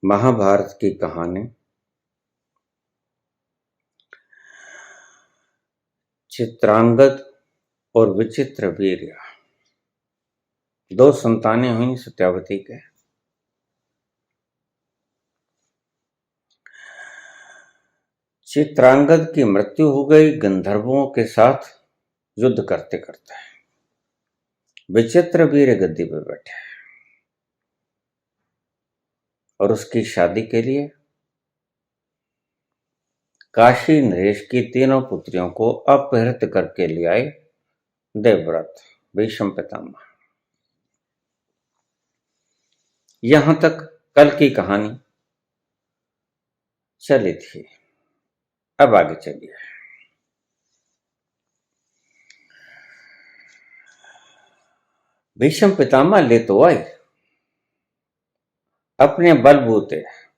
महाभारत की कहानी चित्रांगद और विचित्र वीर्य दो संतानें हुई सत्यावती के। चित्रांगद की मृत्यु हो गई गंधर्वों के साथ युद्ध करते करते। विचित्र वीर्य गद्दी पर बैठे और उसकी शादी के लिए काशी नरेश की तीनों पुत्रियों को अपहृत करके ले आए देवव्रत भीष्म पितामह। यहां तक कल की कहानी चली थी। अब आगे चलिए। भीष्म पितामह ले तो आए अपने बलबूते,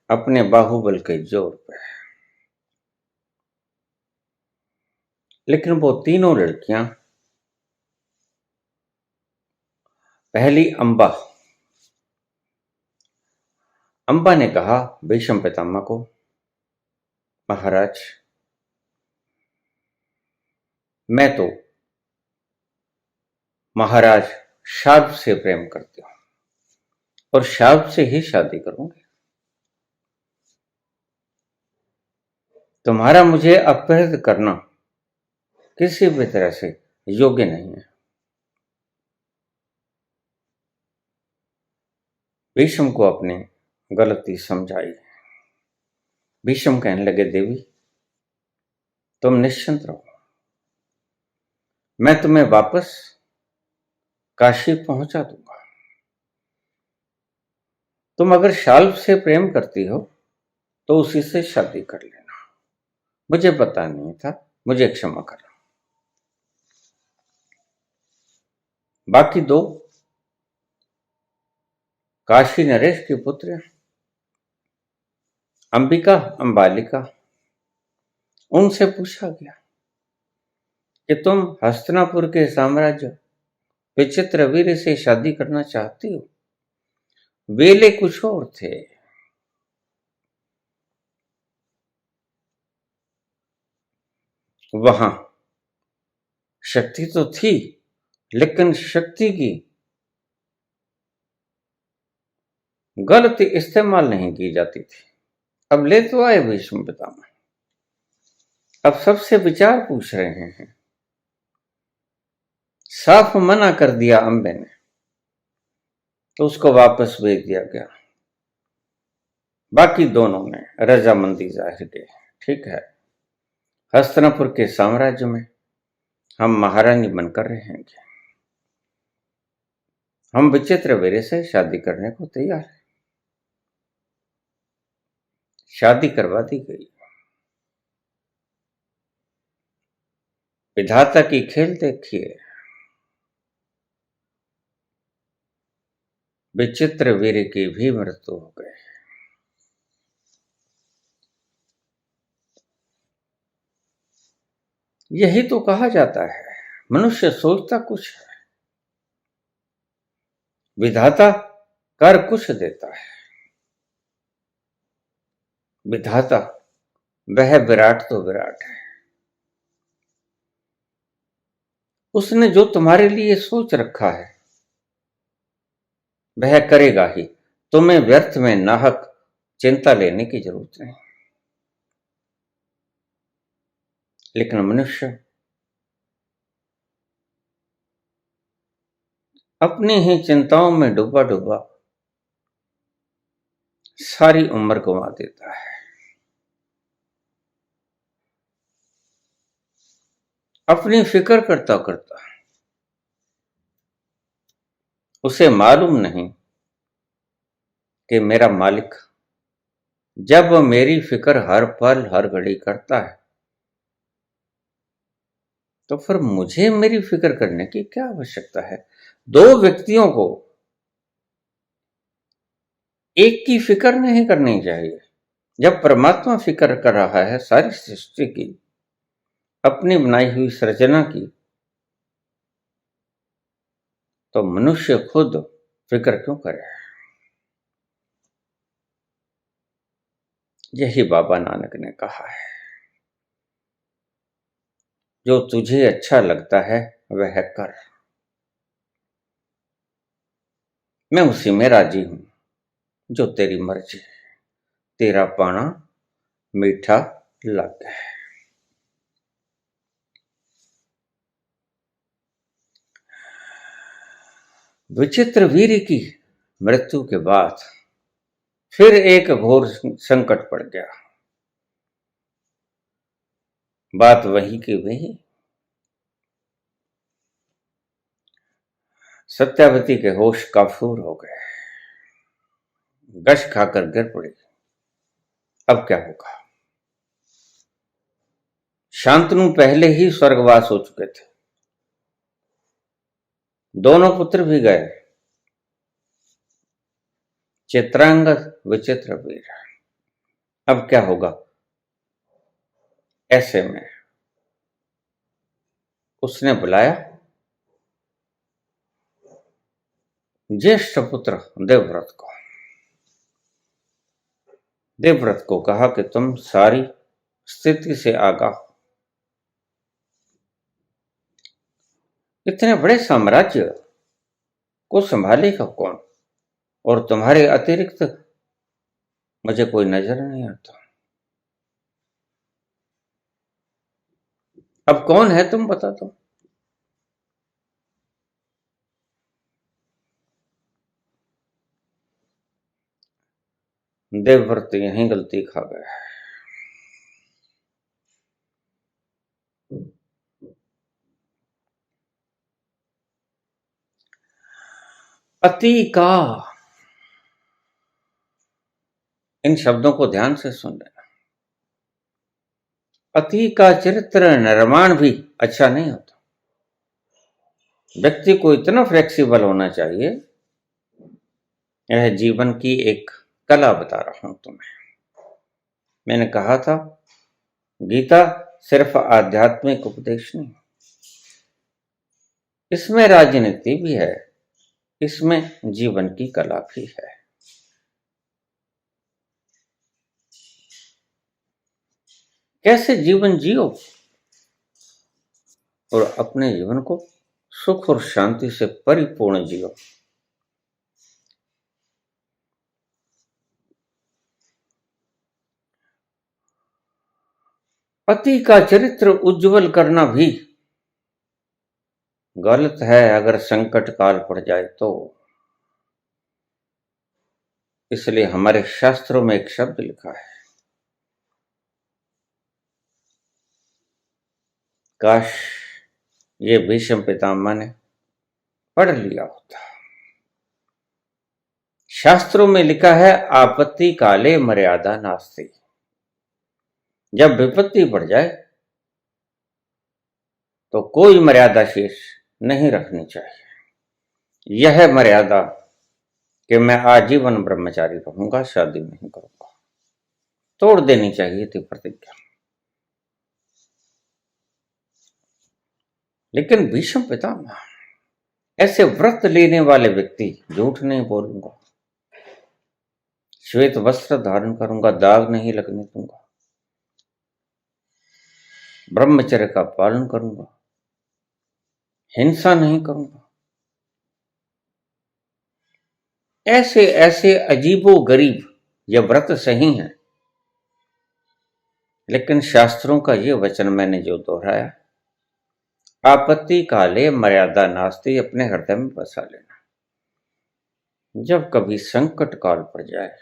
अपने बाहुबल के जोर पे, लेकिन वो तीनों लड़कियां, पहली अंबा ने कहा भीष्म पितामह को, महाराज मैं तो महाराज शार्प से प्रेम करती हूं और शार्प से ही शादी करूंगी। तुम्हारा मुझे अपहृत करना किसी भी तरह से योग्य नहीं है। भीष्म को अपनी गलती समझाई। भीष्म कहने लगे, देवी तुम निश्चिंत रहो, मैं तुम्हें वापस काशी पहुंचा दूंगा। तुम अगर शाल्व से प्रेम करती हो तो उसी से शादी कर लेना। मुझे पता नहीं था, मुझे क्षमा करना। बाकी दो काशी नरेश की पुत्र अंबिका अंबालिका, उनसे पूछा गया कि तुम हस्तिनापुर के साम्राज्य विचित्रवीर्य से शादी करना चाहती हो। वेले कुछ और थे। वहां शक्ति तो थी, लेकिन शक्ति की गलत इस्तेमाल नहीं की जाती थी। अब ले तो आए भीष्म पितामह, अब सबसे विचार पूछ रहे हैं। साफ मना कर दिया अंबे ने, तो उसको वापस भेज दिया गया। बाकी दोनों ने रजामंदी जाहिर की। ठीक है, हस्तिनापुर के साम्राज्य में हम महारानी बनकर रहेंगे। हम विचित्र वीर्य से शादी करने को तैयार हैं। शादी करवा दी गई। विधाता की खेल देखिए। विचित्र वीर्य की भी मृत्यु हो गई। यही तो कहा जाता है, मनुष्य सोचता कुछ है, विधाता कर कुछ देता है। विधाता वह विराट तो विराट है। उसने जो तुम्हारे लिए सोच रखा है वह करेगा ही। तुम्हें व्यर्थ में नाहक चिंता लेने की जरूरत नहीं। लेकिन मनुष्य अपनी ही चिंताओं में डूबा डूबा सारी उम्र गंवा देता है। अपनी फिक्र करता करता उसे मालूम नहीं कि मेरा मालिक जब मेरी फिक्र हर पल हर घड़ी करता है, तो फिर मुझे मेरी फिक्र करने की क्या आवश्यकता है। दो व्यक्तियों को एक की फिक्र नहीं करनी चाहिए। जब परमात्मा फिक्र कर रहा है सारी सृष्टि की, अपनी बनाई हुई सृजना की, तो मनुष्य खुद फिक्र क्यों करे। यही बाबा नानक ने कहा है, जो तुझे अच्छा लगता है वह कर, मैं उसी में राजी हूं जो तेरी मर्जी है, तेरा पाना मीठा लग है। विचित्र वीर की मृत्यु के बाद फिर एक घोर संकट पड़ गया। बात वही की वही, सत्यावती के होश काफूर हो गए, गश खाकर गिर पड़ी। अब क्या होगा? शांतनु पहले ही स्वर्गवास हो चुके थे, दोनों पुत्र भी गए। चित्रांगद विचित्र वीर, अब क्या होगा? ऐसे में उसने बुलाया ज्येष्ठ पुत्र देवव्रत को। देवव्रत को कहा कि तुम सारी स्थिति से आगाह हो, इतने बड़े साम्राज्य को संभालेगा कौन, और तुम्हारे अतिरिक्त मुझे कोई नजर नहीं आता। अब कौन है तुम बता दो। देवव्रत यहीं गलती खा गया। पति का, इन शब्दों को ध्यान से सुन लेना। पति का चरित्र निर्माण भी अच्छा नहीं होता। व्यक्ति को इतना फ्लेक्सिबल होना चाहिए। यह जीवन की एक कला बता रहा हूं तुम्हें। मैंने कहा था, गीता सिर्फ आध्यात्मिक उपदेश नहीं, इसमें राजनीति भी है, इसमें जीवन की कला भी है। कैसे जीवन जियो और अपने जीवन को सुख और शांति से परिपूर्ण जियो। पति का चरित्र उज्जवल करना भी गलत है अगर संकट काल पड़ जाए तो। इसलिए हमारे शास्त्रों में एक शब्द लिखा है, काश ये भीष्म पितामह ने पढ़ लिया होता। शास्त्रों में लिखा है, आपत्ति काले मर्यादा नास्ति। जब विपत्ति पड़ जाए तो कोई मर्यादा शेष नहीं रखनी चाहिए। यह मर्यादा कि मैं आजीवन ब्रह्मचारी रहूंगा, शादी नहीं करूंगा, तोड़ देनी चाहिए थी प्रतिज्ञा। लेकिन भीष्म पितामह ऐसे व्रत लेने वाले व्यक्ति, झूठ नहीं बोलूंगा, श्वेत वस्त्र धारण करूंगा, दाग नहीं लगने दूंगा, ब्रह्मचर्य का पालन करूंगा, हिंसा नहीं करूंगा, ऐसे ऐसे अजीबो गरीब यह व्रत सही है। लेकिन शास्त्रों का यह वचन मैंने जो दोहराया, आपत्ति काले मर्यादा नास्ति, अपने हृदय में बसा लेना। जब कभी संकट काल पड़ जाए,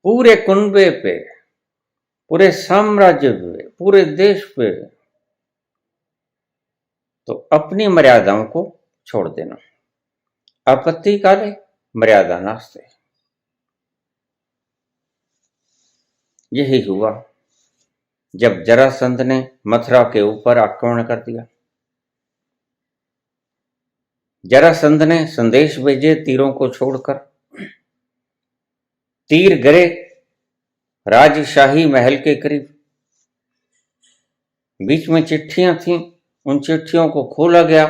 पूरे कुनबे पे, पूरे साम्राज्य पे, पूरे देश पे, तो अपनी मर्यादाओं को छोड़ देना। आपत्ति काले मर्यादा नास्ति। यही हुआ जब जरासंध ने मथुरा के ऊपर आक्रमण कर दिया। जरासंध ने संदेश भेजे तीरों को छोड़कर। तीर गिरे राजशाही महल के करीब। बीच में चिट्ठियां थीं, उन चिट्ठियों को खोला गया।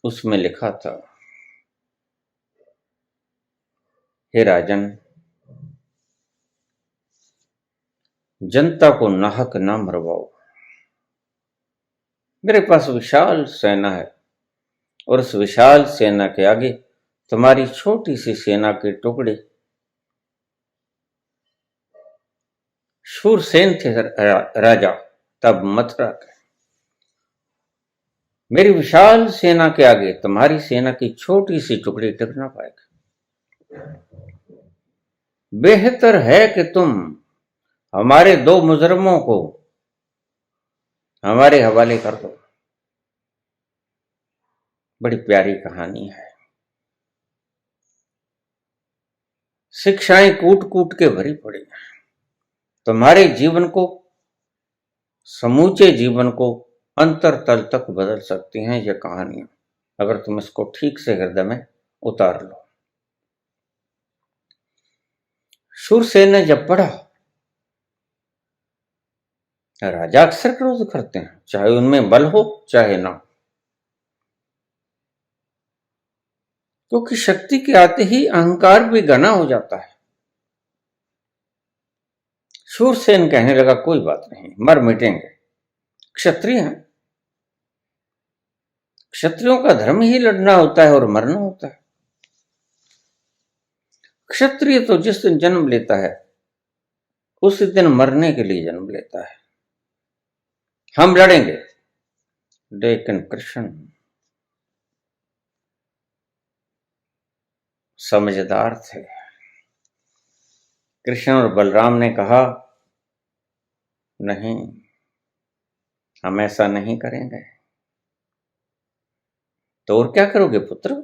उसमें लिखा था, हे राजन, जनता को नाहक ना मरवाओ। मेरे पास विशाल सेना है और उस विशाल सेना के आगे तुम्हारी छोटी सी सेना के टुकड़े शूरसेन थे राजा तब मथुरा के। मेरी विशाल सेना के आगे तुम्हारी सेना की छोटी सी टुकड़ी टिक ना पाएगी। बेहतर है कि तुम हमारे 2 मुजरमों को हमारे हवाले कर दो। बड़ी प्यारी कहानी है। शिक्षाएं कूट कूट के भरी पड़ी हैं। तुम्हारे जीवन को, समूचे जीवन को अंतरतल तक बदल सकती हैं ये कहानियां, अगर तुम इसको ठीक से हृदय में उतार लो। शूरसेन ने जब पढ़ा, राजा अक्सर क्रोध करते हैं, चाहे उनमें बल हो चाहे ना, क्योंकि शक्ति के आते ही अहंकार भी घना हो जाता है। शूरसेन कहने लगा, कोई बात नहीं, मर मिटेंगे, क्षत्रिय हैं, क्षत्रियों का धर्म ही लड़ना होता है और मरना होता है। क्षत्रिय तो जिस दिन जन्म लेता है उसी दिन मरने के लिए जन्म लेता है। हम लड़ेंगे। लेकिन कृष्ण समझदार थे। कृष्ण और बलराम ने कहा, नहीं, हम ऐसा नहीं करेंगे। तो और क्या करोगे पुत्र?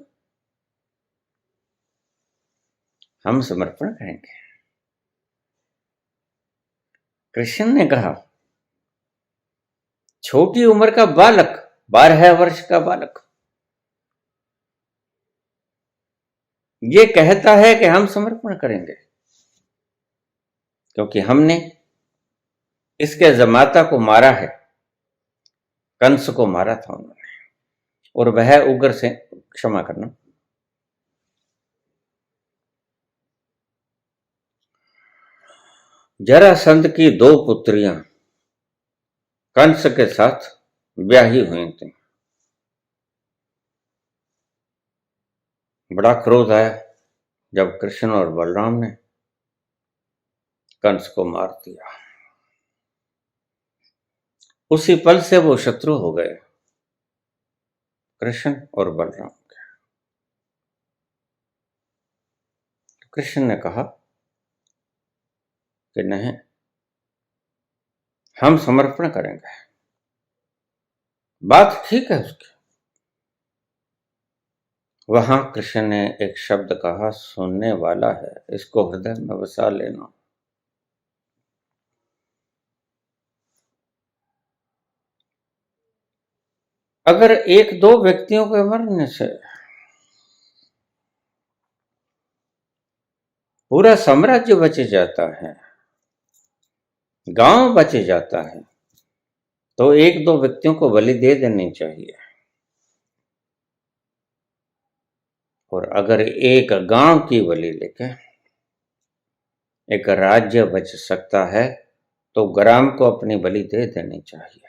हम समर्पण करेंगे। कृष्ण ने कहा, छोटी उम्र का बालक, 12 वर्ष का बालक, ये कहता है कि हम समर्पण करेंगे, क्योंकि हमने इसके जमाता को मारा है, कंस को मारा था उन्होंने, और वह उग्र से, क्षमा करना, जरासंध की 2 पुत्रियां कंस के साथ ब्याही हुई थी। बड़ा क्रोध आया जब कृष्ण और बलराम ने कंस को मार दिया। उसी पल से वो शत्रु हो गए, कृष्ण और बलराम के। कृष्ण ने कहा कि नहीं, हम समर्पण करेंगे। बात ठीक है उसकी। वहां कृष्ण ने एक शब्द कहा, सुनने वाला है, इसको हृदय में बसा लेना। अगर 1-2 व्यक्तियों के मरने से पूरा साम्राज्य बच जाता है, गांव बच जाता है, तो 1-2 व्यक्तियों को बलि दे देनी चाहिए। और अगर एक गांव की बलि लेके एक राज्य बच सकता है, तो ग्राम को अपनी बलि दे देनी चाहिए।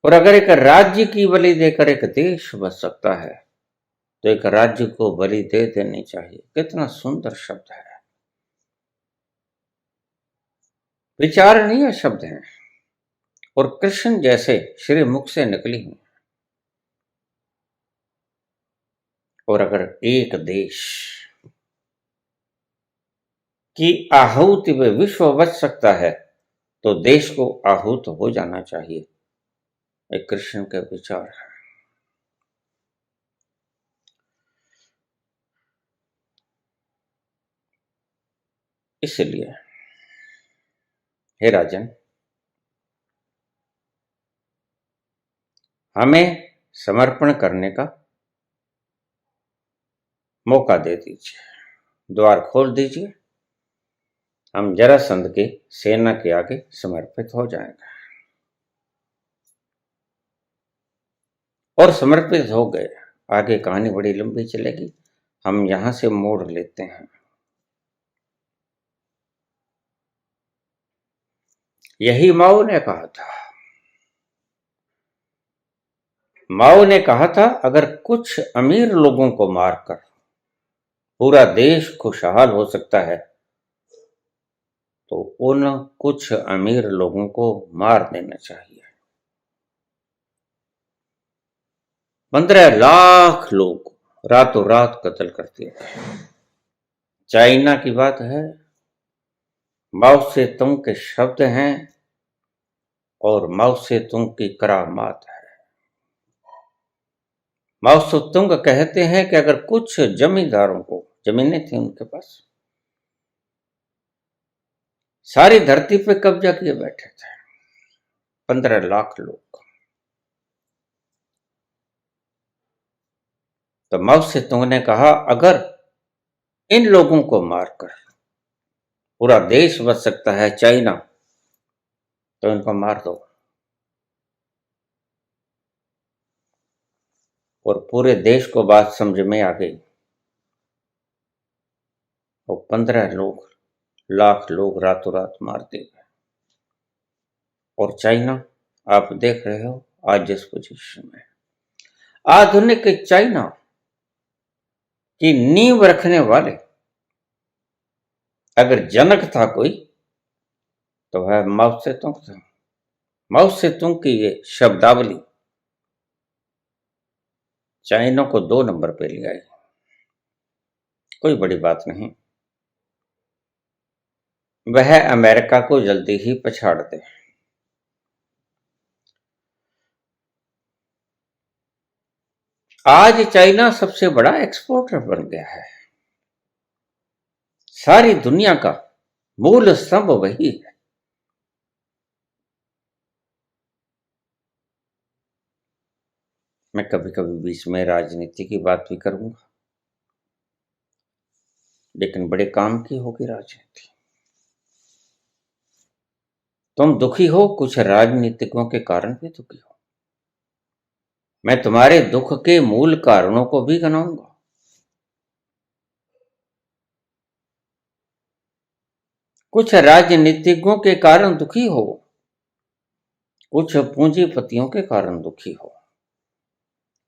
और अगर एक राज्य की बलि देकर एक देश बच सकता है, तो एक राज्य को बलि दे देनी चाहिए। कितना सुंदर शब्द है, विचारणीय शब्द है, और कृष्ण जैसे श्री मुख से निकली हुई। और अगर एक देश की आहुति में विश्व बच सकता है, तो देश को आहूत हो जाना चाहिए। एक कृष्ण के विचार है। इसलिए हे राजन, हमें समर्पण करने का मौका दे दीजिए, द्वार खोल दीजिए। हम जरासंध की सेना के आगे समर्पित हो जाएंगे। और समर्पित हो गए। आगे कहानी बड़ी लंबी चलेगी, हम यहां से मोड़ लेते हैं। यही माओ ने कहा था। माओ ने कहा था, अगर कुछ अमीर लोगों को मारकर पूरा देश खुशहाल हो सकता है तो उन कुछ अमीर लोगों को मार देना चाहिए। 15 लाख लोग रातों रात कत्ल कर दिए। चाइना की बात है, माओ से तुंग के शब्द हैं और माओ से तुंग की करामात है। माओ से तुंग कहते हैं कि अगर कुछ जमींदारों को जमीनें थी उनके पास, सारी धरती पे कब्जा किए बैठे थे 15 लाख लोग। तो माओ से तुंग ने कहा, अगर इन लोगों को मारकर पूरा देश बच सकता है चाइना, तो इनको मार दो। और पूरे देश को बात समझ में आ गई और 15 लाख लोग रातों रात मार दिए गए। और चाइना आप देख रहे हो आज जिस पोजीशन में, आधुनिक चाइना की नींव रखने वाले अगर जनक था कोई तो वह माओ सेतुंग था। माओ सेतुंग की ये शब्दावली चाइना को 2 नंबर पे ले आई। कोई बड़ी बात नहीं, वह अमेरिका को जल्दी ही पछाड़ दे। आज चाइना सबसे बड़ा एक्सपोर्टर बन गया है। सारी दुनिया का मूल स्तंभ वही है। मैं कभी कभी बीच में राजनीति की बात भी करूंगा, लेकिन बड़े काम की होगी राजनीति। तुम दुखी हो, कुछ राजनीतिकों के कारण भी दुखी हो। मैं तुम्हारे दुख के मूल कारणों को भी गिनाऊंगा। कुछ राजनीतिकों के कारण दुखी हो, कुछ पूंजीपतियों के कारण दुखी हो,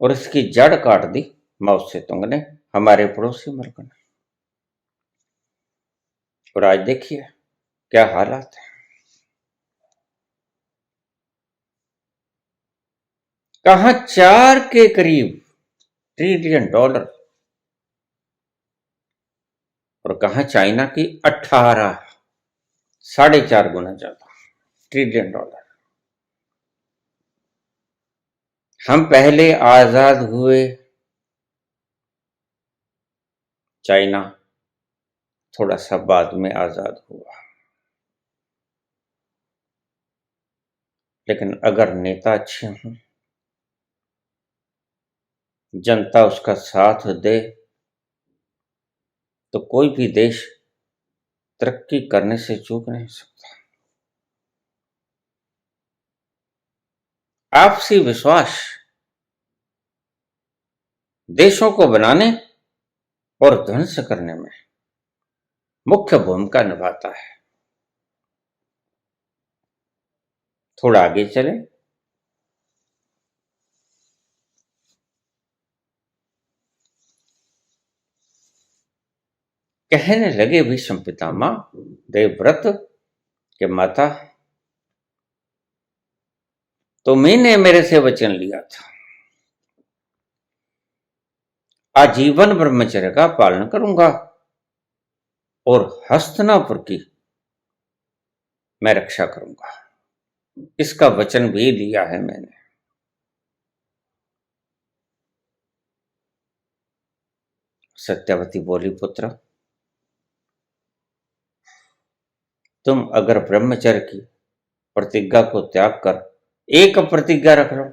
और इसकी जड़ काट दी माओ सेतुंग ने, हमारे पड़ोसी मुल्क ने। और आज देखिए क्या हालात है। कहां 4 के करीब ट्रिलियन डॉलर और कहां चाइना की 18 4.5 गुना ज्यादा ट्रिलियन डॉलर। हम पहले आजाद हुए, चाइना थोड़ा सा बाद में आजाद हुआ। लेकिन अगर नेता अच्छे हों, जनता उसका साथ दे, तो कोई भी देश तरक्की करने से चूक नहीं सकता। आपसी विश्वास देशों को बनाने और ध्वंस करने में मुख्य भूमिका निभाता है। थोड़ा आगे चले, कहने लगे भीष्म पितामह देवव्रत के माता, तुम्ही मेरे से वचन लिया था, आजीवन ब्रह्मचर्य का पालन करूंगा और हस्तिनापुर की मैं रक्षा करूंगा। इसका वचन भी लिया है मैंने। सत्यवती बोली, पुत्र तुम अगर ब्रह्मचर्य की प्रतिज्ञा को त्याग कर एक प्रतिज्ञा रख लो,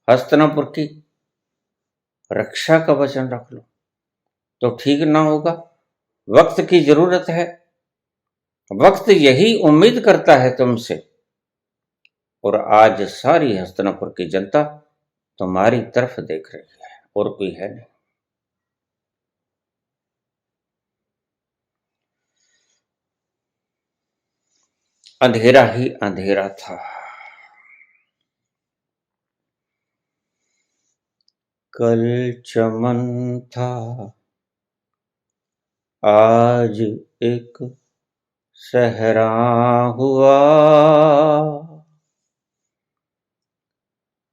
हस्तिनापुर की रक्षा का वचन रख लो, तो ठीक ना होगा। वक्त की जरूरत है, वक्त यही उम्मीद करता है तुमसे, और आज सारी हस्तिनापुर की जनता तुम्हारी तरफ देख रही है और कोई है नहीं। अंधेरा ही अंधेरा था। कल चमन था, आज एक सहरा हुआ।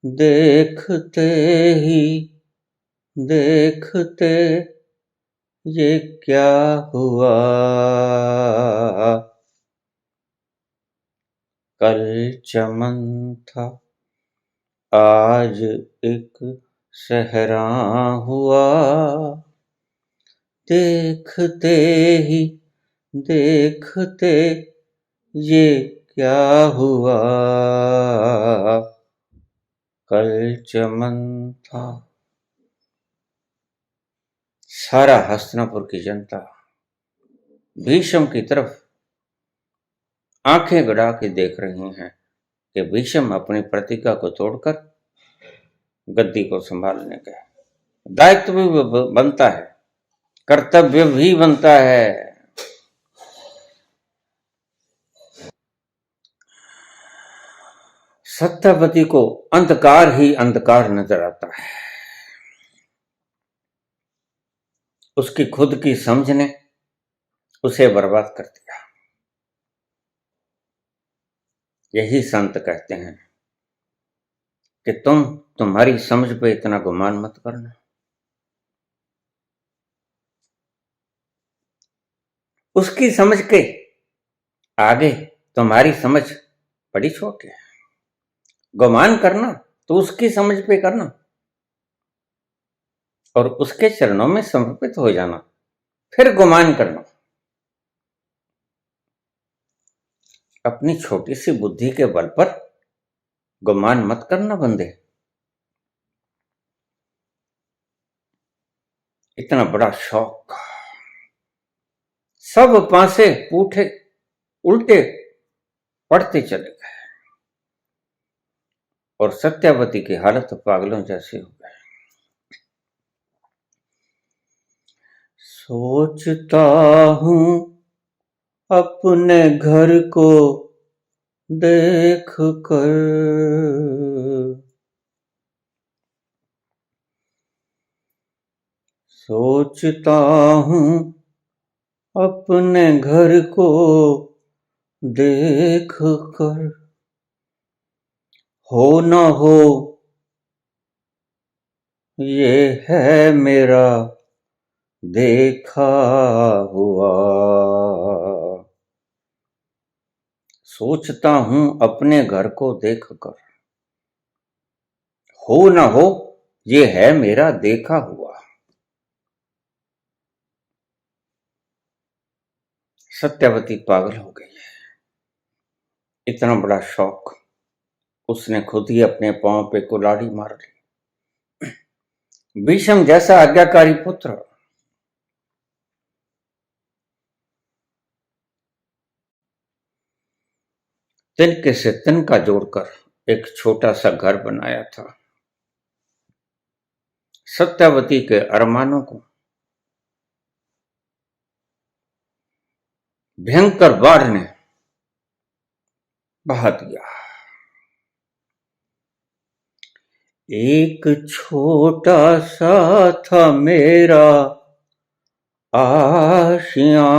देखते ही देखते ये क्या हुआ। कल चमन था, आज एक सहरा हुआ। देखते ही देखते ये क्या हुआ। कल चमन था। सारा हस्तिनापुर की जनता भीष्म की तरफ आंखें गड़ा के देख रही हैं कि भीष्म अपनी प्रतिज्ञा को तोड़कर गद्दी को संभालने का दायित्व भी बनता है, कर्तव्य भी बनता है। सत्यवती को अंधकार ही अंधकार नजर आता है। उसकी खुद की समझ ने उसे बर्बाद कर दिया। यही संत कहते हैं कि तुम्हारी समझ पे इतना गुमान मत करना। उसकी समझ के आगे तुम्हारी समझ बड़ी छोटी है। गुमान करना तो उसकी समझ पे करना और उसके चरणों में समर्पित हो जाना, फिर गुमान करना। अपनी छोटी सी बुद्धि के बल पर गुमान मत करना बंदे। इतना बड़ा शौक, सब पासे पूठे उल्टे पड़ते चले गए और सत्यावती की हालत पागलों जैसी हो गई। सोचता हूं अपने घर को देख कर, सोचता हूं अपने घर को देख कर, हो न हो ये है मेरा देखा हुआ। सोचता हूं अपने घर को देख कर, हो न हो ये है मेरा देखा हुआ। सत्यावती पागल हो गई है। इतना बड़ा शौक उसने खुद ही अपने पांव पे कुल्हाड़ी मार ली। भीष्म जैसा आज्ञाकारी पुत्र तिनके से तिनका जोड़कर एक छोटा सा घर बनाया था। सत्यावती के अरमानों को भयंकर बाढ़ ने बहा दिया। एक छोटा सा था मेरा आशियां,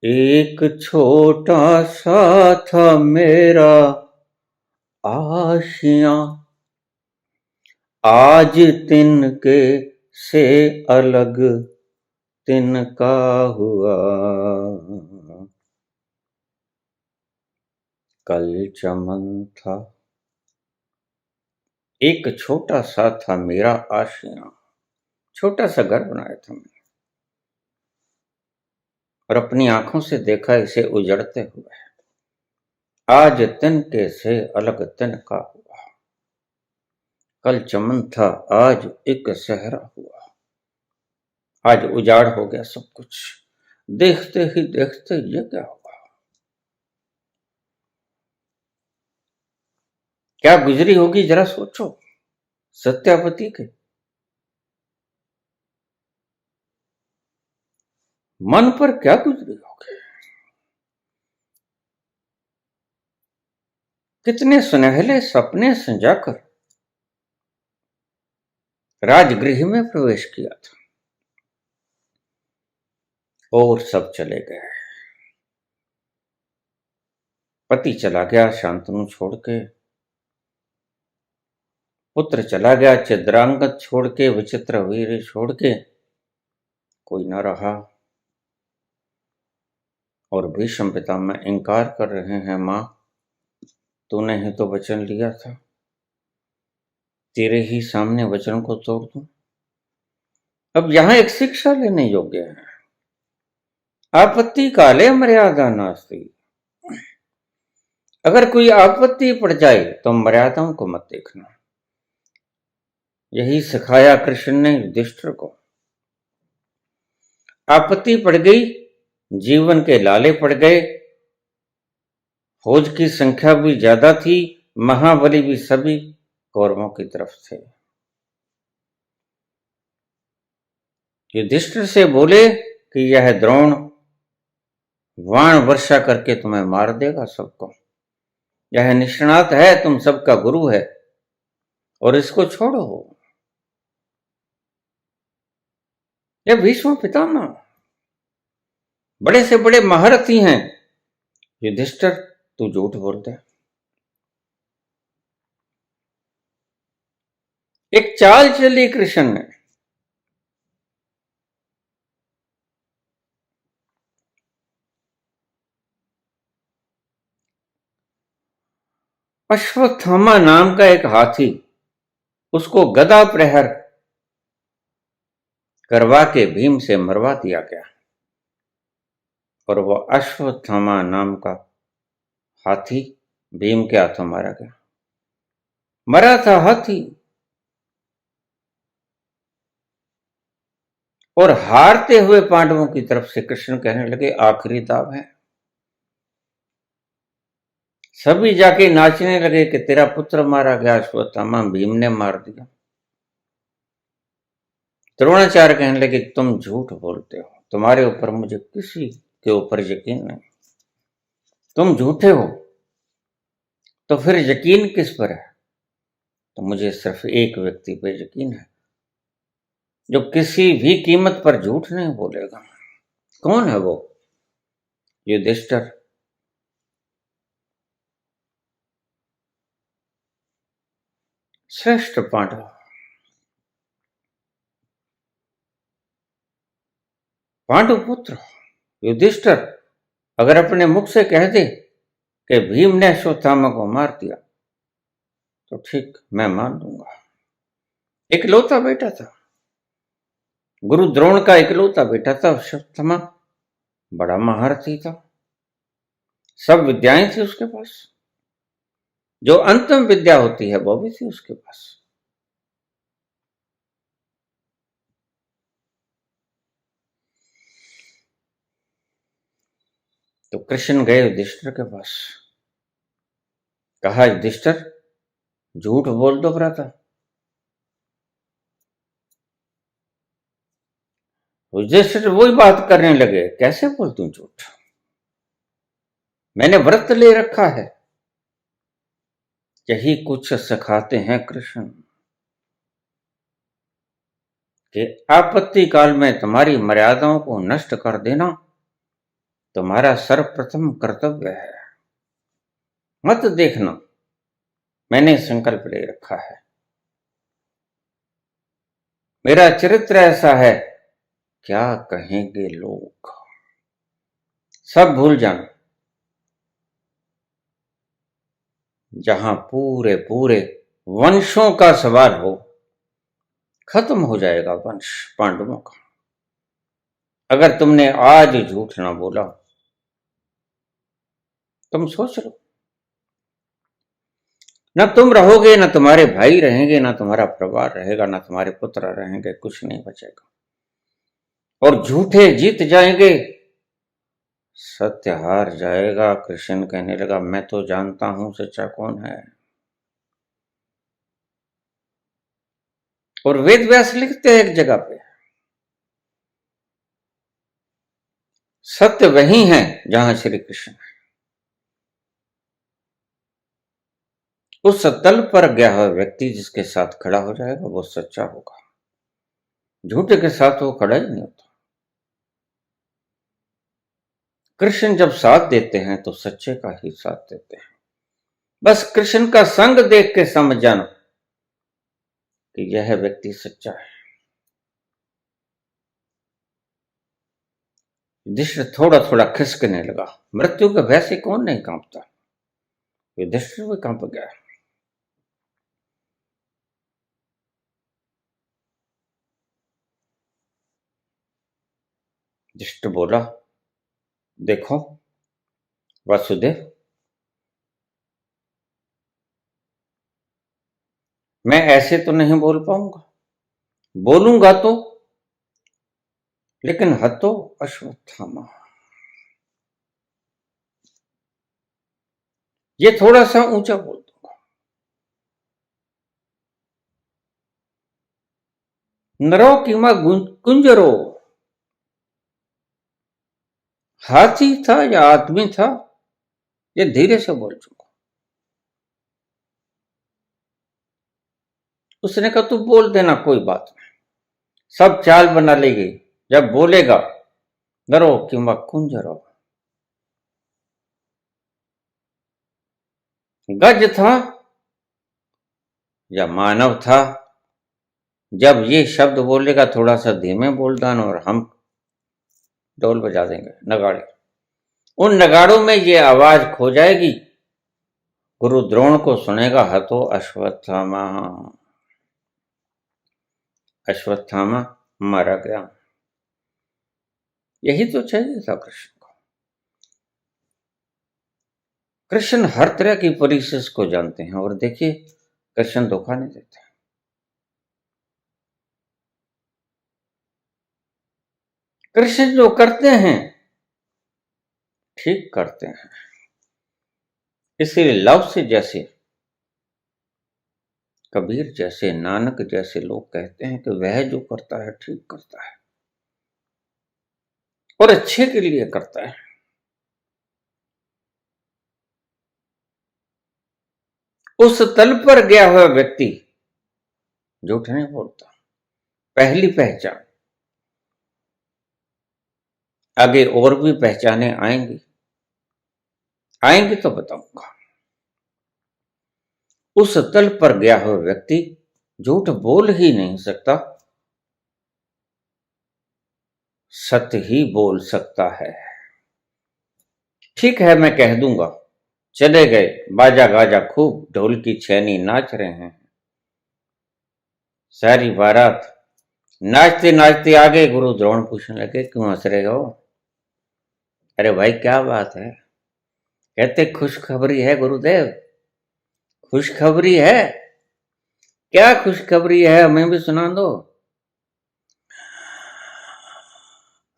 एक छोटा सा था मेरा आशियां, आज तिनके से अलग तिनका हुआ। कल चमन था, एक छोटा सा था मेरा आशियां, छोटा सा घर बनाया था मैंने और अपनी आंखों से देखा इसे उजड़ते हुए। आज तिनके से अलग तिनका हुआ। कल चमन था, आज एक सहरा हुआ। आज उजाड़ हो गया सब कुछ। देखते ही देखते ये क्या हुआ। क्या गुजरी होगी जरा सोचो सत्यावती के। मन पर क्या गुजरी होगी। कितने सुनहले सपने संजाकर राजगृह में प्रवेश किया था और सब चले गए। पति चला गया शांतनु छोड़ के, पुत्र चला गया चिद्रांगद छोड़ के, विचित्र वीर छोड़ के, कोई न रहा। और भीष्म पितामह इंकार कर रहे हैं, मां तूने ही तो वचन लिया था, तेरे ही सामने वचन को तोड़ दूं। अब यहां एक शिक्षा लेने योग्य है, आपत्ति काले मर्यादा नास्ति। अगर कोई आपत्ति पड़ जाए तो मर्यादाओं को मत देखना। यही सिखाया कृष्ण ने युधिष्ठिर को। आपत्ति पड़ गई, जीवन के लाले पड़ गए, फौज की संख्या भी ज्यादा थी, महाबली भी सभी कौरवों की तरफ थे। युधिष्ठिर से बोले कि यह द्रोण वाण वर्षा करके तुम्हें मार देगा सबको, यह निष्णात है, तुम सबका गुरु है, और इसको छोड़ो। यह भीष्म पितामह बड़े से बड़े महारथी हैं। युधिष्ठिर तू झूठ बोलते। एक चाल चली कृष्ण ने, अश्वत्थामा नाम का एक हाथी, उसको गदा प्रहर करवा के भीम से मरवा दिया गया, और वह अश्वत्थामा नाम का हाथी भीम के हाथों मारा गया। मरा था हाथी, और हारते हुए पांडवों की तरफ से कृष्ण कहने लगे आखिरी दाव है। सभी जाके नाचने लगे कि तेरा पुत्र मारा गया, अश्वत्थामा भीम ने मार दिया। द्रोणाचार्य कहने लगे तुम झूठ बोलते हो, तुम्हारे ऊपर मुझे किसी के ऊपर यकीन नहीं, तुम झूठे हो, तो फिर यकीन किस पर है? तो मुझे सिर्फ एक व्यक्ति पे यकीन है जो किसी भी कीमत पर झूठ नहीं बोलेगा। कौन है वो? युधिष्ठिर। श्रेष्ठ पांडव, पांडु पुत्र युधिष्ठिर अगर अपने मुख से कह दे कि भीम ने अश्वत्थामा को मार दिया तो ठीक, मैं मान लूंगा। इकलौता बेटा था, गुरु द्रोण का इकलौता बेटा था। अश्वत्थामा बड़ा महारथी था, सब विद्याएं थी उसके पास, जो अंतिम विद्या होती है वो भी थी उसके पास। तो कृष्ण गए युधिष्ठिर के पास, कहा युधिष्ठिर झूठ बोल दो भ्राता। युधिष्ठिर वही बात करने लगे, कैसे बोल दूं झूठ, मैंने व्रत ले रखा है। यही कुछ सिखाते हैं कृष्ण कि आपत्ति काल में तुम्हारी मर्यादाओं को नष्ट कर देना तुम्हारा सर्वप्रथम कर्तव्य है। मत देखना, मैंने संकल्प ले रखा है, मेरा चरित्र ऐसा है, क्या कहेंगे लोग सब भूल जाना। जहां पूरे पूरे वंशों का सवाल हो, खत्म हो जाएगा वंश पांडवों का। अगर तुमने आज झूठ ना बोला, तुम सोच लो, न तुम रहोगे, न तुम्हारे भाई रहेंगे, न तुम्हारा परिवार रहेगा, न तुम्हारे पुत्र रहेंगे, कुछ नहीं बचेगा, और झूठे जीत जाएंगे, सत्य हार जाएगा। कृष्ण कहने लगा मैं तो जानता हूं सच्चा कौन है। और वेद व्यास लिखते हैं एक जगह पे, सत्य वही है जहां श्री कृष्ण है। उस तल पर गया हुआ व्यक्ति जिसके साथ खड़ा हो जाएगा वो सच्चा होगा। झूठे के साथ वो खड़ा ही नहीं होता। कृष्ण जब साथ देते हैं तो सच्चे का ही साथ देते हैं। बस कृष्ण का संग देख के समझ जाना कि यह व्यक्ति सच्चा है। युधिष्ठिर थोड़ा थोड़ा खिसकने लगा। मृत्यु के भय से कौन नहीं कांपता। युधिष्ठिर भी कांप गया। युधिष्ठिर बोला, देखो वासुदेव, मैं ऐसे तो नहीं बोल पाऊंगा, बोलूंगा तो, लेकिन हतो अश्वत्थामा, ये थोड़ा सा ऊंचा बोल दूंगा। नरो कीमा कुंजरो, हाथी था या आदमी था, ये धीरे से बोल चुका। उसने कहा तू बोल देना, कोई बात नहीं, सब चाल बना लेगी, जब बोलेगा नरो कीमा कुंजरो। गज था या मानव था, जब ये शब्द बोलेगा थोड़ा सा धीमे बोल देना और हम ढोल बजा देंगे, नगाड़े। उन नगाड़ों में ये आवाज खो जाएगी। गुरु द्रोण को सुनेगा, हतो अश्वत्थामा, अश्वत्थामा मारा गया। यही तो चाहिए था कृष्ण को। कृष्ण हर तरह की परिस्थिति को जानते हैं और देखिए कृष्ण धोखा नहीं देते। कृष्ण जो करते हैं ठीक करते हैं। इसीलिए लव से जैसे, कबीर जैसे, नानक जैसे लोग कहते हैं कि वह जो करता है ठीक करता है और अच्छे के लिए करता है। उस तल पर गया हुआ व्यक्ति झूठ नहीं बोलता। पहली पहचान, आगे और भी पहचाने आएंगी तो बताऊंगा। उस तल पर गया हुआ व्यक्ति झूठ बोल ही नहीं सकता, सत्य ही बोल सकता है। ठीक है, मैं कह दूंगा, चले गए, बाजा गाजा खूब, ढोल की छेनी नाच रहे हैं, सारी बारात नाचते नाचते आगे। गुरु द्रोण पूछने लगे, क्यों हंस रहे हो? अरे भाई क्या बात है? कहते खुशखबरी है गुरुदेव, खुशखबरी है। क्या खुशखबरी है, हमें भी सुना दो।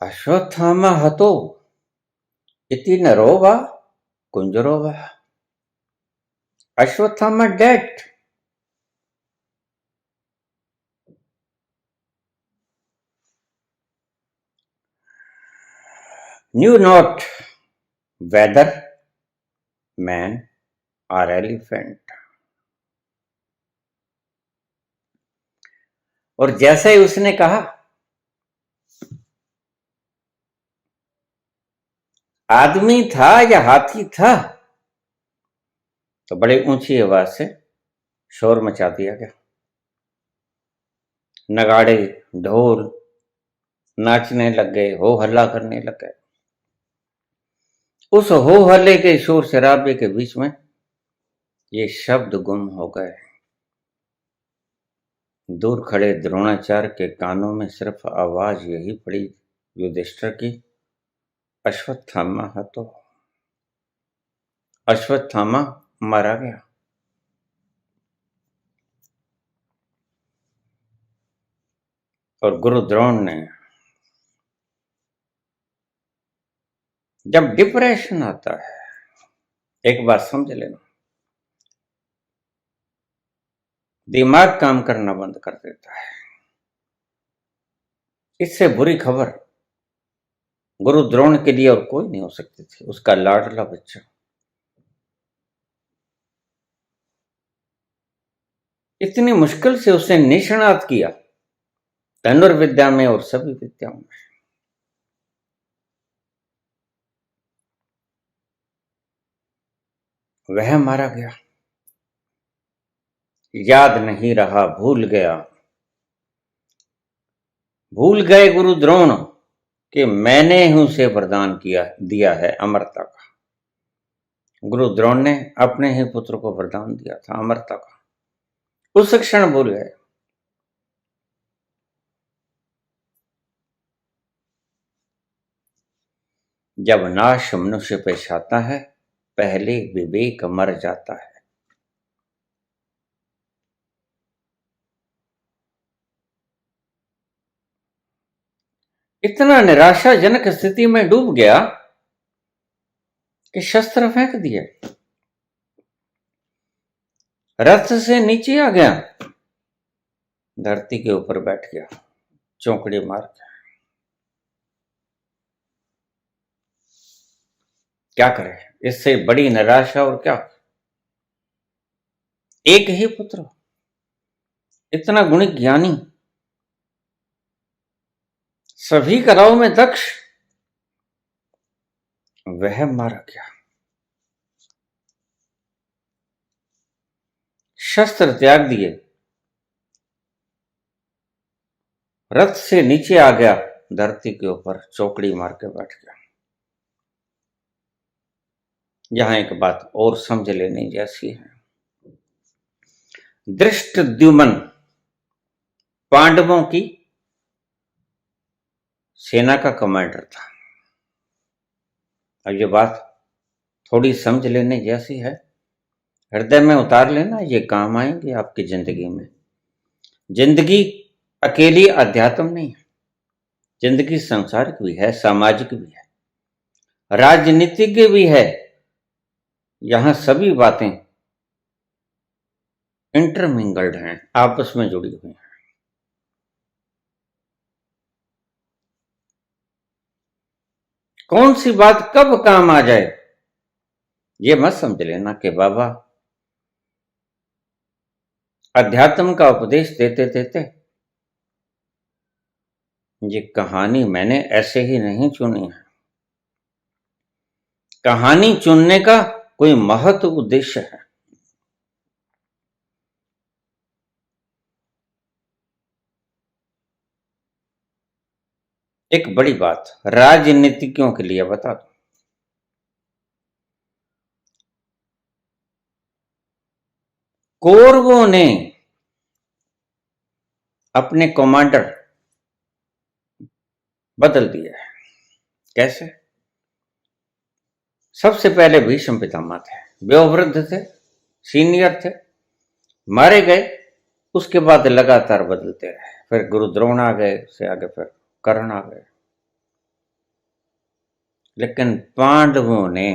अश्वत्थामा हतो इति नरो वा कुंजरो वा। Ashwatthama dead, knew not whether man or elephant। और जैसे ही उसने कहा, आदमी था या हाथी था, तो बड़ी ऊंची आवाज से शोर मचा दिया गया। नगाड़े ढोल नाचने लग गए, हो हल्ला करने लग गए। उस हो हल्ले के शोर शराबे के बीच में ये शब्द गुम हो गए। दूर खड़े द्रोणाचार्य के कानों में सिर्फ आवाज यही पड़ी युधिष्ठिर की, अश्वत्थामा हतो, अश्वत्थामा मारा गया। और गुरु द्रोण ने, जब डिप्रेशन आता है, एक बात समझ लेना, दिमाग काम करना बंद कर देता है। इससे बुरी खबर गुरु द्रोण के लिए और कोई नहीं हो सकते थे, उसका लाडला बच्चा। इतनी मुश्किल से उसने निष्णात किया धनुर्विद्या में और सभी विद्याओं में। वह मारा गया, याद नहीं रहा, भूल गया। भूल गए गुरु द्रोण कि मैंने ही उसे वरदान दिया है अमरता का। गुरु द्रोण ने अपने ही पुत्र को वरदान दिया था अमरता का, उस क्षण भूल गए। जब नाश मनुष्य पे छाता है, पहले विवेक मर जाता है। इतना निराशाजनक स्थिति में डूब गया कि शस्त्र फेंक दिए, रथ से नीचे आ गया, धरती के ऊपर बैठ गया चौकड़ी मार के। क्या करे, इससे बड़ी निराशा और क्या। एक ही पुत्र, इतना गुणी ज्ञानी, सभी कलाओं में दक्ष, वह मारा गया। शस्त्र त्याग दिए, रथ से नीचे आ गया, धरती के ऊपर चौकड़ी मार के बैठ गया। यहां एक बात और समझ लेने जैसी है। धृष्टद्युम्न पांडवों की सेना का कमांडर था। अब ये बात थोड़ी समझ लेने जैसी है, हृदय में उतार लेना, ये काम आएंगे आपकी जिंदगी में। जिंदगी अकेली अध्यात्म नहीं है, जिंदगी सांसारिक भी है, सामाजिक भी है, राजनीतिक भी है। यहां सभी बातें इंटरमिंगल्ड हैं, आपस में जुड़ी हुई हैं। कौन सी बात कब काम आ जाए ये मत समझ लेना कि बाबा अध्यात्म का उपदेश देते देते ये कहानी मैंने ऐसे ही नहीं चुनी है। कहानी चुनने का कोई महत्व उद्देश्य है। एक बड़ी बात राजनीतिज्ञों के लिए बता दूं, कौरवों ने अपने कमांडर बदल दिया है। कैसे? सबसे पहले भीष्म पितामह थे, वयोवृद्ध थे, सीनियर थे, मारे गए। उसके बाद लगातार बदलते रहे, फिर गुरु द्रोण आ गए, उससे आगे फिर कर्ण आ गए। लेकिन पांडवों ने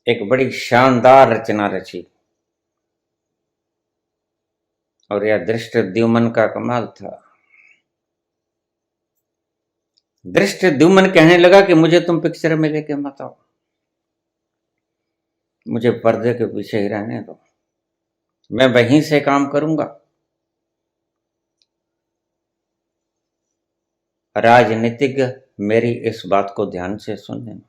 एक बड़ी शानदार रचना रची और यह धृष्टद्युम्न का कमाल था। धृष्टद्युम्न कहने लगा कि मुझे तुम पिक्चर में लेके मत आओ, मुझे पर्दे के पीछे ही रहने दो, मैं वहीं से काम करूंगा। राजनीतिज्ञ मेरी इस बात को ध्यान से सुन लेना।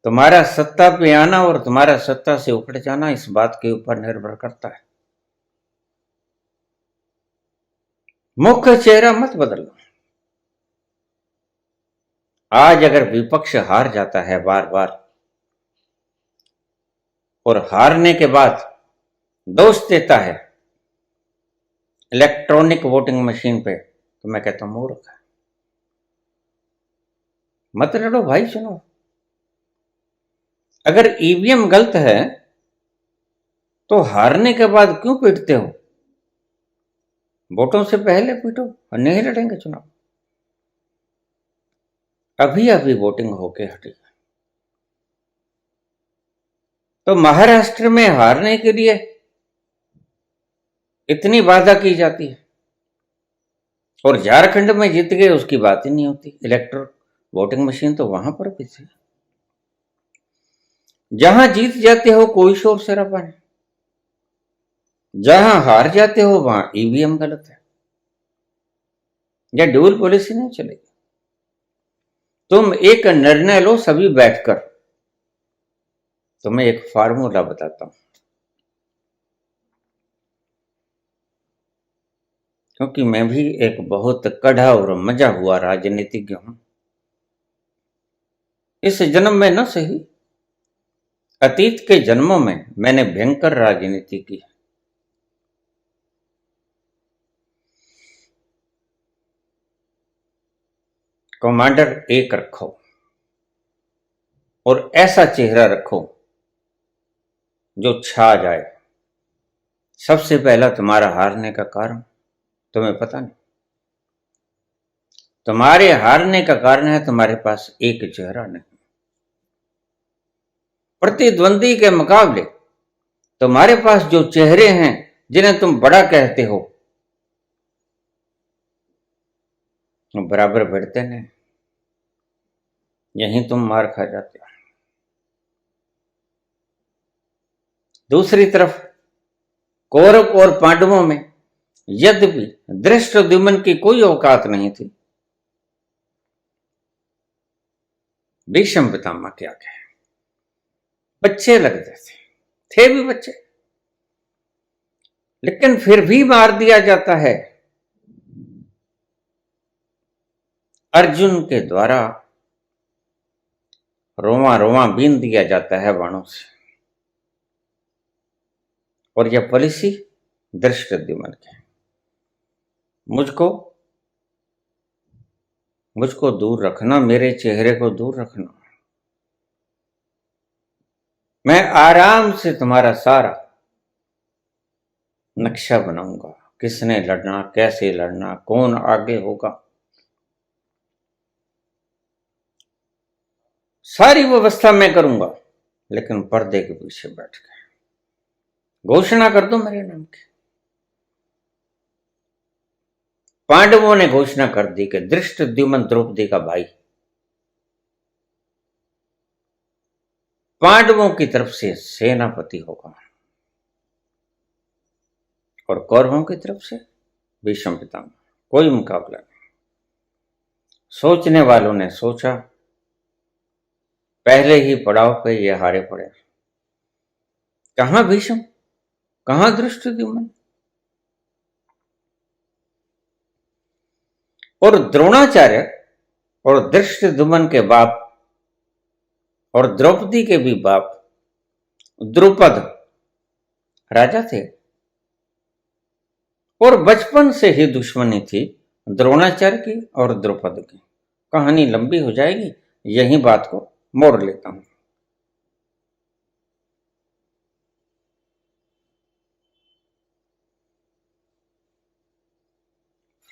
तुम्हारा सत्ता पे आना और तुम्हारा सत्ता से उखड़ जाना इस बात के ऊपर निर्भर करता है। मुख्य चेहरा मत बदलो। आज अगर विपक्ष हार जाता है बार बार और हारने के बाद दोष देता है इलेक्ट्रॉनिक वोटिंग मशीन पे, तो मैं कहता हूं मूर्ख है। मत लड़ो भाई, सुनो। अगर ईवीएम गलत है तो हारने के बाद क्यों पीटते हो? वोटों से पहले पीटो और नहीं लड़ेंगे चुनाव। अभी अभी वोटिंग होके हटी। तो महाराष्ट्र में हारने के लिए इतनी बाधा की जाती है, और झारखंड में जीत गए उसकी बात ही नहीं होती। इलेक्ट्रो वोटिंग मशीन तो वहां पर भी थी। जहां जीत जाते हो कोई शोर शराबा नहीं, जहां हार जाते हो वहां ईवीएम गलत है या ड्यूल पॉलिसी नहीं चलेगी। तुम एक निर्णय लो सभी बैठकर। तुम्हें एक फार्मूला बताता हूं, क्योंकि मैं भी एक बहुत कड़ा और मजा हुआ राजनीतिज्ञ हूं। इस जन्म में न सही, अतीत के जन्मों में मैंने भयंकर राजनीति की। कमांडर एक रखो और ऐसा चेहरा रखो जो छा जाए। सबसे पहला तुम्हारा हारने का कारण तुम्हें पता नहीं। तुम्हारे हारने का कारण है तुम्हारे पास एक चेहरा नहीं। प्रतिद्वंदी के मुकाबले तुम्हारे पास जो चेहरे हैं जिन्हें तुम बड़ा कहते हो, बराबर बढ़ते नहीं, यहीं तुम मार खा जाते हो। दूसरी तरफ कौरव और पांडवों में यद्यपि धृष्टद्युम्न की कोई औकात नहीं थी, भीष्म पितामह क्या कहे, बच्चे लगते थे भी बच्चे, लेकिन फिर भी मार दिया जाता है अर्जुन के द्वारा। रोमा रोमा बीन दिया जाता है बाणों से। और यह पॉलिसी धृष्टद्युम्न की। मुझको दूर रखना, मेरे चेहरे को दूर रखना। मैं आराम से तुम्हारा सारा नक्शा बनाऊंगा, किसने लड़ना, कैसे लड़ना, कौन आगे होगा, सारी व्यवस्था मैं करूंगा। लेकिन पर्दे के पीछे बैठ के घोषणा कर दो मेरे नाम की। पांडवों ने घोषणा कर दी कि धृष्टद्युम्न द्रौपदी का भाई पांडवों की तरफ से सेनापति होगा और कौरवों की तरफ से भीष्म पितामह। कोई मुकाबला नहीं। सोचने वालों ने सोचा, पहले ही पड़ाव पे ये हारे पड़े। कहां भीष्म, कहां धृष्टद्युम्न। और द्रोणाचार्य और धृष्टद्युम्न के बाप और द्रौपदी के भी बाप द्रुपद राजा थे, और बचपन से ही दुश्मनी थी द्रोणाचार्य की और द्रुपद की। कहानी लंबी हो जाएगी, यही बात को मोड़ लेता हूं।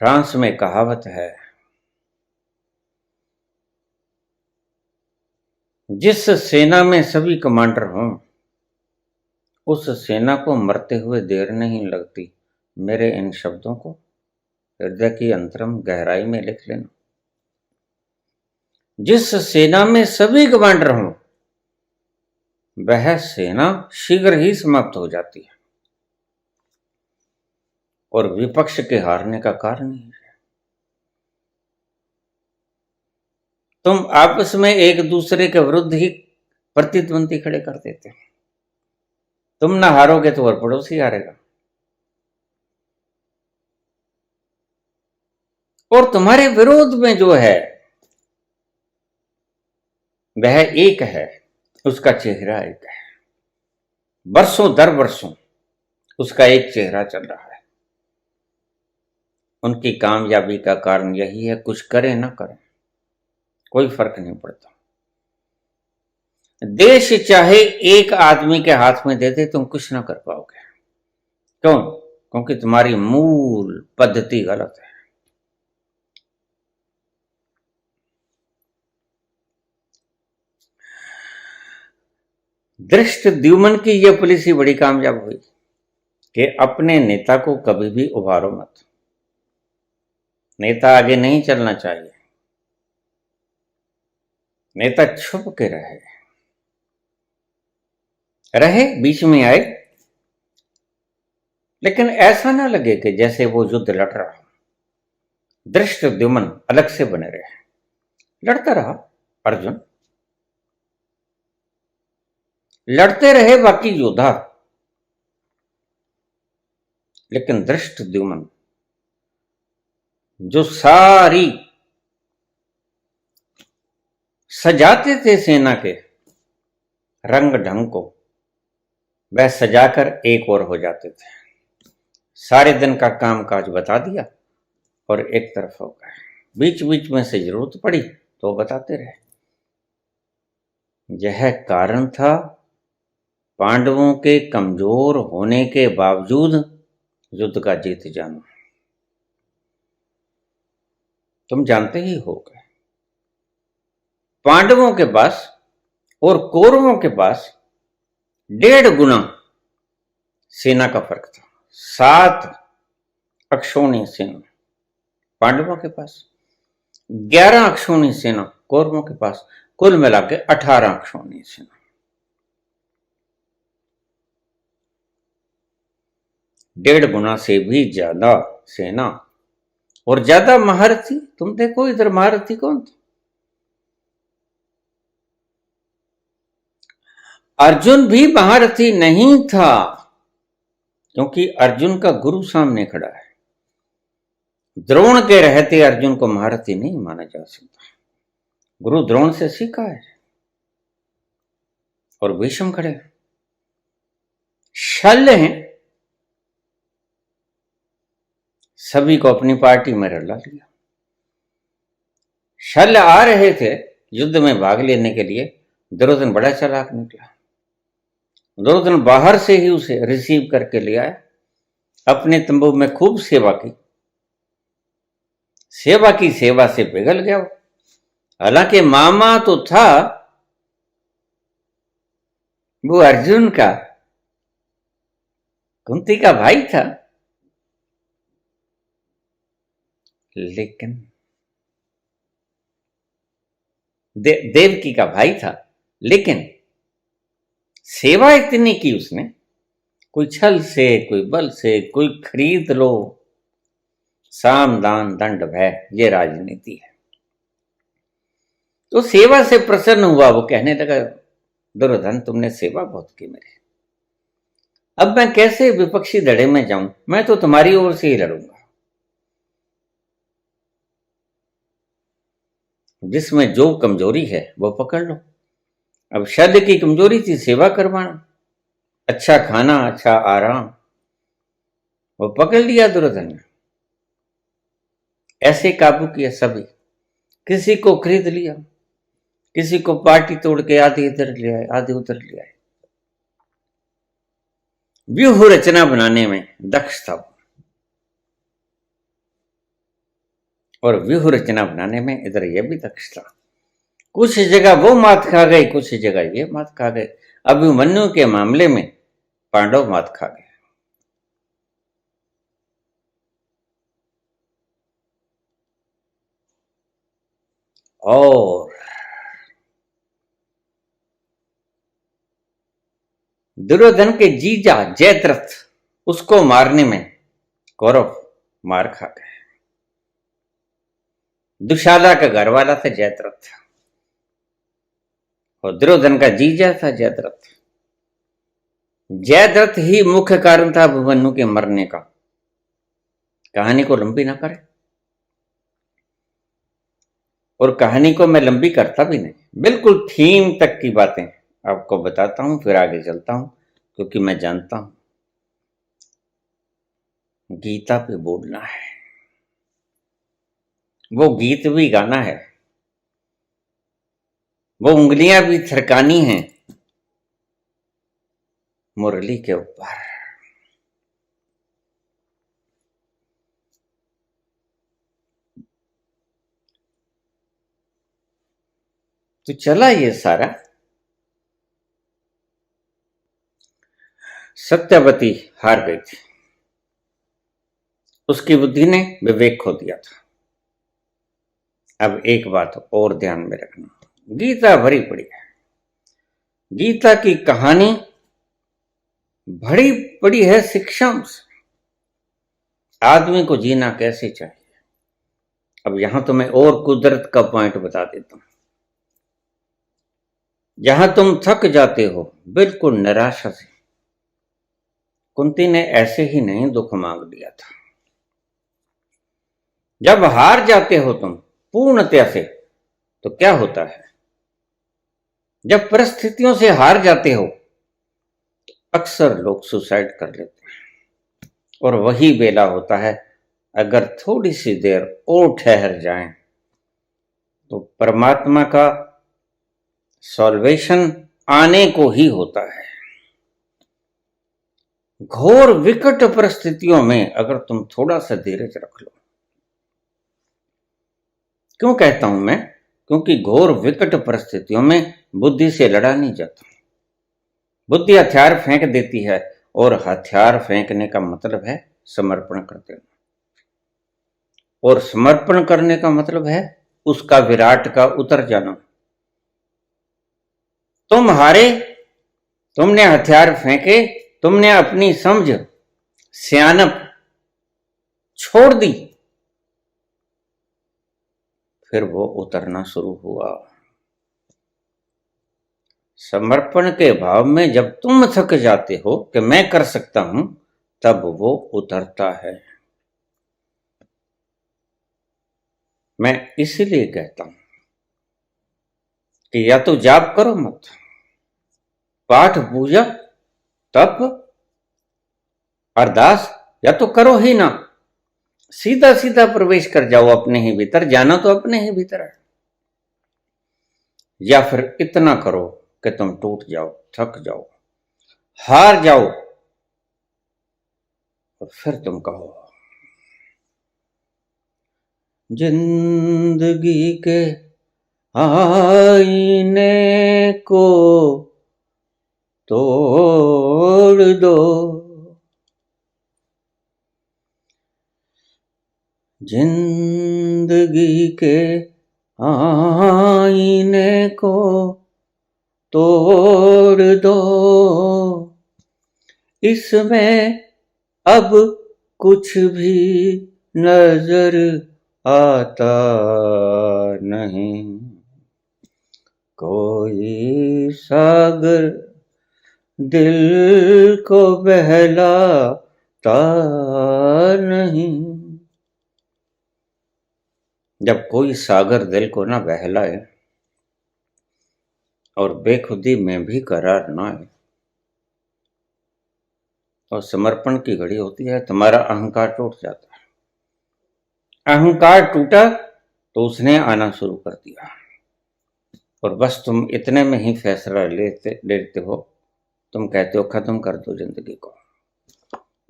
फ्रांस में कहावत है, जिस सेना में सभी कमांडर हों उस सेना को मरते हुए देर नहीं लगती। मेरे इन शब्दों को हृदय की अंतरम गहराई में लिख लेना। जिस सेना में सभी कमांडर हों वह सेना शीघ्र ही समाप्त हो जाती है और विपक्ष के हारने का कारण ही है। तुम आपस में एक दूसरे के विरुद्ध ही प्रतिद्वंदी खड़े कर देते। तुम ना हारोगे तो और पड़ोसी हारेगा, और तुम्हारे विरोध में जो है वह एक है, उसका चेहरा एक है। वर्षों दर वर्षों उसका एक चेहरा चल रहा है। उनकी कामयाबी का कारण यही है, कुछ करें ना करें कोई फर्क नहीं पड़ता। देश चाहे एक आदमी के हाथ में दे दे तुम कुछ ना कर पाओगे। क्यों? क्योंकि तुम्हारी मूल पद्धति गलत है। धृष्टद्युम्न की यह पॉलिसी बड़ी कामयाब हुई कि अपने नेता को कभी भी उभारो मत। नेता आगे नहीं चलना चाहिए, नेता छुप के रहे, बीच में आए, लेकिन ऐसा ना लगे कि जैसे वो युद्ध लड़ रहा हो। धृष्टद्युम्न अलग से बने रहे, लड़ता रहा अर्जुन, लड़ते रहे बाकी योद्धा, लेकिन धृष्टद्युम्न जो सारी सजाते थे सेना के रंग ढंग को, वह सजाकर एक और हो जाते थे। सारे दिन का काम काज बता दिया और एक तरफ हो गए। बीच बीच में से जरूरत पड़ी तो बताते रहे। यह कारण था पांडवों के कमजोर होने के बावजूद युद्ध का जीत जाना। तुम जानते ही होगे, पांडवों के पास और कौरवों के पास 1.5 गुना सेना का फर्क था। 7 अक्षौणी सेना पांडवों के पास, 11 अक्षौणी सेना कौरवों के पास, कुल मिला के 18 अक्षौणी सेना। 1.5 गुना से भी ज्यादा सेना और ज्यादा महारथी। तुम देखो इधर महारथी कौन था? अर्जुन भी महारथी नहीं था, क्योंकि अर्जुन का गुरु सामने खड़ा है। द्रोण के रहते अर्जुन को महारथी नहीं माना जा सकता। गुरु द्रोण से सीखा है। और भीष्म खड़े, शल्य हैं, सभी को अपनी पार्टी में रला लिया। शल्य आ रहे थे युद्ध में भाग लेने के लिए, दुर्योधन बड़ा चालाक निकला। दुर्योधन बाहर से ही उसे रिसीव करके ले आया, अपने तंबू में खूब सेवा की सेवा से पिघल गया। हालांकि मामा तो था वो अर्जुन का, कुंती का भाई था, लेकिन देवकी का भाई था, लेकिन सेवा इतनी की उसने, कोई छल से, कोई बल से, कोई खरीद लो, साम दान दंड भय, ये राजनीति है। तो सेवा से प्रसन्न हुआ, वो कहने लगा, दुर्योधन तुमने सेवा बहुत की मेरी, अब मैं कैसे विपक्षी धड़े में जाऊं, मैं तो तुम्हारी ओर से ही लड़ूंगा। जिसमें जो कमजोरी है वो पकड़ लो। अब शल्य की कमजोरी थी सेवा करवाना, अच्छा खाना, अच्छा आराम, वो पकड़ लिया दुर्योधन ने। ऐसे काबू किया सभी, किसी को खरीद लिया, किसी को पार्टी तोड़ के आधे इधर ले आए, आधे उधर ले आए। व्यूह रचना बनाने में दक्ष था और व्यूह रचना बनाने में इधर यह भी दक्ष था। कुछ जगह वो मात खा गए, कुछ जगह ये मात खा गए। अभिमन्यु के मामले में पांडव मात खा गए। और दुर्योधन के जीजा जयद्रथ, उसको मारने में कौरव मार खा गए। दुशाला का घर वाला था जयद्रथ और दुर्योधन का जीजा था जयद्रथ। जयद्रथ ही मुख्य कारण था अभिमन्यु के मरने का। कहानी को लंबी ना करें, और कहानी को मैं लंबी करता भी नहीं, बिल्कुल थीम तक की बातें आपको बताता हूं, फिर आगे चलता हूं, क्योंकि मैं जानता हूं गीता पे बोलना है, वो गीत भी गाना है, वो उंगलियां भी थरकानी हैं मुरली के ऊपर। तो चला ये सारा, सत्यवती हार गई थी, उसकी बुद्धि ने विवेक खो दिया था। अब एक बात और ध्यान में रखना, गीता भरी पड़ी है, गीता की कहानी भरी पड़ी है शिक्षाओं से, आदमी को जीना कैसे चाहिए। अब यहां तो मैं और कुदरत का पॉइंट बता देता हूं। जहां तुम थक जाते हो बिल्कुल निराशा से, कुंती ने ऐसे ही नहीं दुख मांग लिया था। जब हार जाते हो तुम पूर्णतया से, तो क्या होता है, जब परिस्थितियों से हार जाते हो अक्सर लोग सुसाइड कर लेते हैं। और वही बेला होता है, अगर थोड़ी सी देर और ठहर जाएं तो परमात्मा का सॉल्वेशन आने को ही होता है। घोर विकट परिस्थितियों में अगर तुम थोड़ा सा धीरज रख लो, क्यों कहता हूं मैं, क्योंकि घोर विकट परिस्थितियों में बुद्धि से लड़ा नहीं जाता। बुद्धि हथियार फेंक देती है, और हथियार फेंकने का मतलब है समर्पण कर देना, और समर्पण करने का मतलब है उसका विराट का उतर जाना। तुम हारे, तुमने हथियार फेंके, तुमने अपनी समझ सियानप छोड़ दी, फिर वो उतरना शुरू हुआ। समर्पण के भाव में जब तुम थक जाते हो कि मैं कर सकता हूं, तब वो उतरता है। मैं इसीलिए कहता हूं कि या तो जाप करो मत, पाठ पूजा तप अरदास या तो करो ही ना, सीधा सीधा प्रवेश कर जाओ अपने ही भीतर, जाना तो अपने ही भीतर है। या फिर इतना करो कि तुम टूट जाओ, थक जाओ, हार जाओ, और फिर तुम कहो जिंदगी के आईने को तोड़ दो, जिंदगी के आईने को तोड़ दो, इसमें अब कुछ भी नजर आता नहीं, कोई सागर दिल को बहलाता नहीं। जब कोई सागर दिल को ना बहलाए और बेखुदी में भी करार ना आए, और समर्पण की घड़ी होती है, तुम्हारा अहंकार टूट जाता है। अहंकार टूटा तो उसने आना शुरू कर दिया, और बस तुम इतने में ही फैसला लेते हो, तुम कहते हो खत्म कर दो जिंदगी को,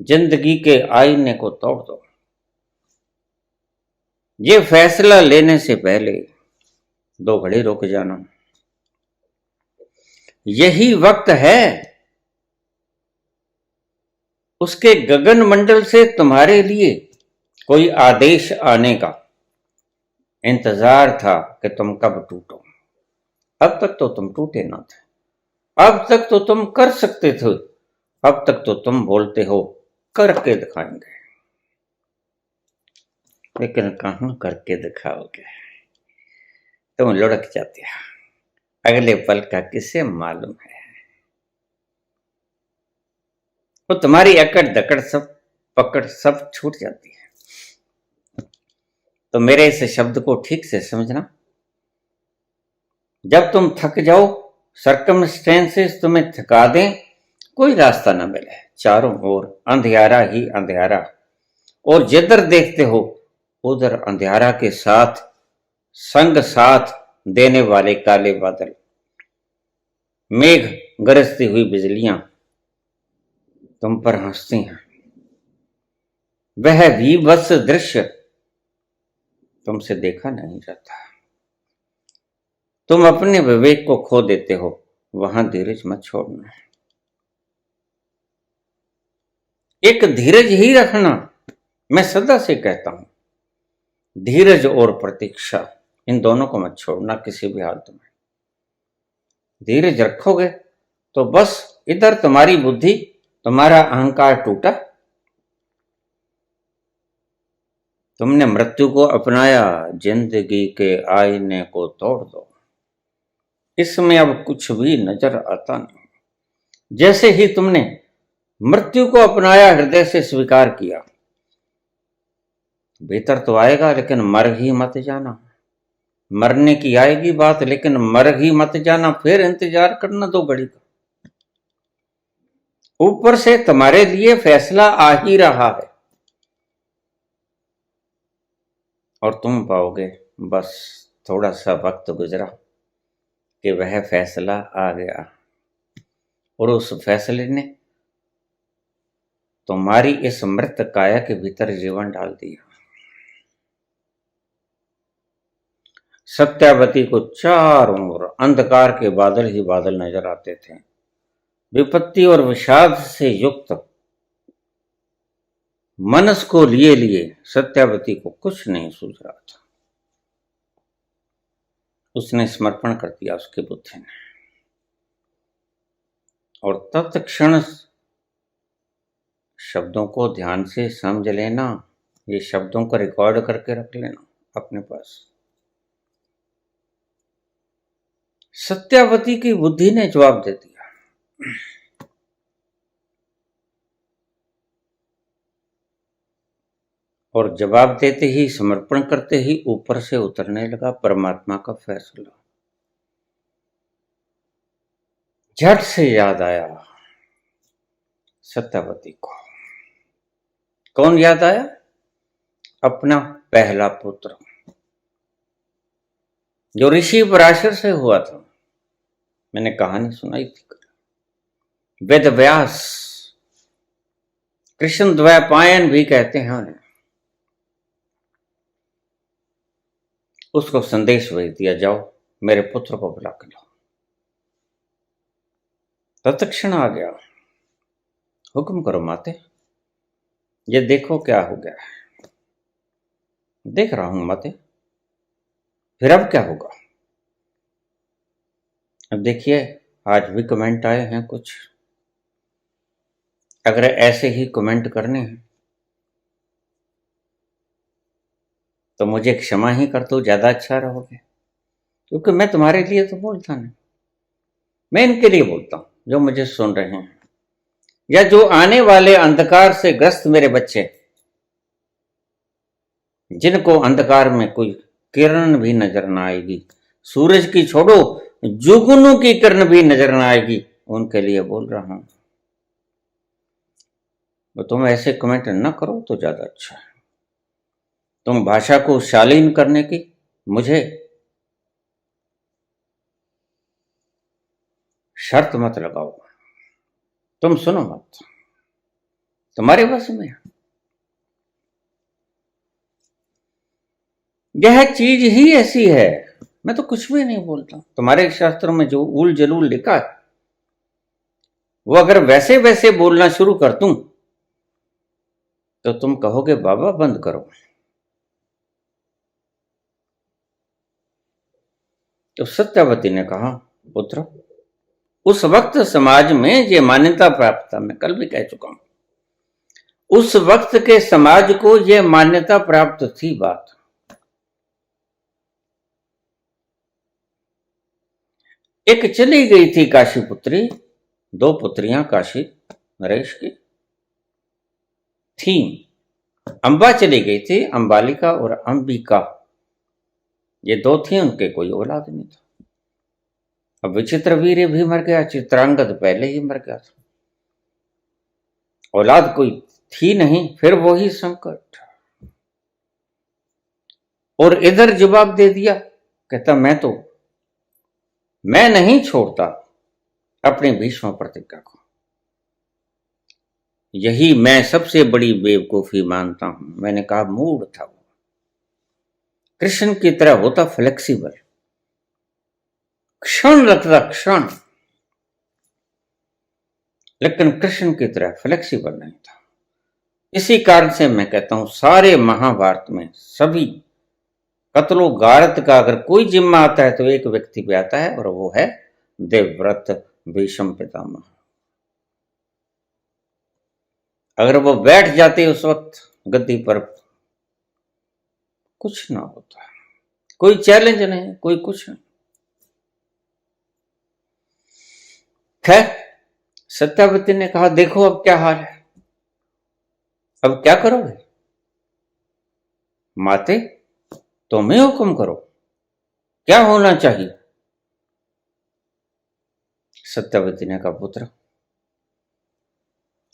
जिंदगी के आईने को तोड़ दो। ये फैसला लेने से पहले 2 घड़ी रुक जाना। यही वक्त है उसके गगन मंडल से तुम्हारे लिए कोई आदेश आने का इंतजार था कि तुम कब टूटो। अब तक तो तुम टूटे ना थे, अब तक तो तुम कर सकते थे, अब तक तो तुम बोलते हो करके दिखाएंगे, लेकिन कहां करके दिखाओगे, तुम लुढ़क जाते हो। अगले पल का किसे मालूम है, वो तुम्हारी अकड़ दकड़ सब पकड़ सब छूट जाती है। तो मेरे इस शब्द को ठीक से समझना, जब तुम थक जाओ, सर्कमस्टेंसेस तुम्हें थका दें, कोई रास्ता ना मिले, चारों ओर अंधियारा ही अंधियारा, और जिधर देखते हो उधर अंधियारा के साथ संग साथ देने वाले काले बादल, मेघ गरजती हुई बिजलियां तुम पर हंसती हैं, वह विभत्स दृश्य तुमसे देखा नहीं जाता, तुम अपने विवेक को खो देते हो, वहां धीरज मत छोड़ना। एक धीरज ही रखना, मैं सदा से कहता हूं, धीरज और प्रतीक्षा, इन दोनों को मत छोड़ना किसी भी हालत में। धीरज रखोगे तो बस इधर तुम्हारी बुद्धि, तुम्हारा अहंकार टूटा, तुमने मृत्यु को अपनाया, जिंदगी के आईने को तोड़ दो। इसमें अब कुछ भी नजर आता नहीं। जैसे ही तुमने मृत्यु को अपनाया, हृदय से स्वीकार किया, भीतर तो आएगा लेकिन मर ही मत जाना। मरने की आएगी बात लेकिन मर ही मत जाना। फिर इंतजार करना 2 घड़ी का। ऊपर से तुम्हारे लिए फैसला आ ही रहा है और तुम पाओगे बस थोड़ा सा वक्त गुजरा कि वह फैसला आ गया और उस फैसले ने तुम्हारी इस मृत काया के भीतर जीवन डाल दिया। सत्यावती को चारों ओर अंधकार के बादल ही बादल नजर आते थे। विपत्ति और विषाद से युक्त मनस को लिए लिए सत्यावती को कुछ नहीं सूझ रहा था। उसने समर्पण कर दिया उसके बुद्धि ने, और तत्क्षण शब्दों को ध्यान से समझ लेना। ये शब्दों को रिकॉर्ड करके रख लेना अपने पास। सत्यावती की बुद्धि ने जवाब दे दिया। और जवाब देते ही, समर्पण करते ही ऊपर से उतरने लगा परमात्मा का फैसला। झट से याद आया सत्यावती को। कौन याद आया? अपना पहला पुत्र जो ऋषि पराशर से हुआ था। मैंने कहानी सुनाई थी। वेद व्यास, कृष्ण द्वैपायन भी कहते हैं उन्हें। उसको संदेश भेज दिया, जाओ मेरे पुत्र को बुला के लाओ। तत्क्षण आ गया। हुक्म करो माते, ये देखो क्या हो गया है। देख रहा हूं माते। फिर अब क्या होगा? अब देखिए, आज भी कमेंट आए हैं कुछ। अगर ऐसे ही कमेंट करने हैं तो मुझे क्षमा ही कर दो, ज्यादा अच्छा रहोगे। क्योंकि मैं तुम्हारे लिए तो बोलता नहीं, मैं इनके लिए बोलता हूं जो मुझे सुन रहे हैं, या जो आने वाले अंधकार से ग्रस्त मेरे बच्चे, जिनको अंधकार में कोई किरण भी नजर ना आएगी, सूरज की छोड़ो जुगनू की किरण भी नजर ना आएगी, उनके लिए बोल रहा हूं। तो तुम ऐसे कमेंट न करो तो ज्यादा अच्छा है। तुम भाषा को शालीन करने की मुझे शर्त मत लगाओ। तुम सुनो मत, तुम्हारे बस में। यह चीज ही ऐसी है। मैं तो कुछ भी नहीं बोलता। तुम्हारे शास्त्रों में जो उल जलूल लिखा है, वो अगर वैसे वैसे बोलना शुरू कर दूं तो तुम कहोगे बाबा बंद करो। तो सत्यावती ने कहा, पुत्र, उस वक्त समाज में ये मान्यता प्राप्त था। मैं कल भी कह चुका हूं, उस वक्त के समाज को यह मान्यता प्राप्त थी। बात एक चली गई थी काशी पुत्री, 2 पुत्रियां काशी नरेश की थी। अंबा चली गई थी, अंबालिका और अंबिका, ये 2 थी। उनके कोई औलाद नहीं था। अब विचित्रवीर्य भी मर गया, चित्रांगद पहले ही मर गया था, औलाद कोई थी नहीं। फिर वही संकट। और इधर जवाब दे दिया, कहता मैं नहीं छोड़ता अपनी भीष्म प्रतिज्ञा को। यही मैं सबसे बड़ी बेवकूफी मानता हूं। मैंने कहा मूड था वो, कृष्ण की तरह होता फ्लेक्सिबल, क्षण लगता क्षण, लेकिन कृष्ण की तरह फ्लेक्सिबल नहीं था। इसी कारण से मैं कहता हूं सारे महाभारत में सभी कत्लो गारत का अगर कोई जिम्मा आता है तो एक व्यक्ति पे आता है और वो है देवव्रत भीष्म पितामह। अगर वो बैठ जाते उस वक्त गद्दी पर, कुछ ना होता, कोई चैलेंज नहीं, कोई कुछ नहीं। खैर, सत्यावती ने कहा देखो अब क्या हाल है, अब क्या करोगे? माते तुम ही हुक्म करो, क्या होना चाहिए? सत्यावती ने कहा पुत्र,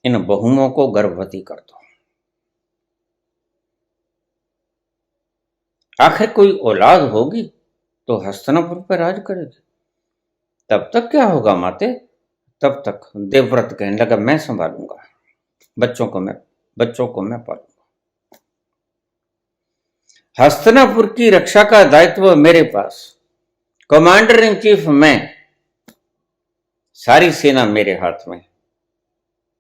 इन बहुओं को गर्भवती कर दो। आखिर कोई औलाद होगी तो हस्तिनापुर पर राज करेगी। तब तक क्या होगा माते? तब तक देवव्रत कहने लगा मैं संभालूंगा, बच्चों को मैं पालूंगा। हस्तिनापुर की रक्षा का दायित्व मेरे पास, कमांडर इन चीफ मैं, सारी सेना मेरे हाथ में,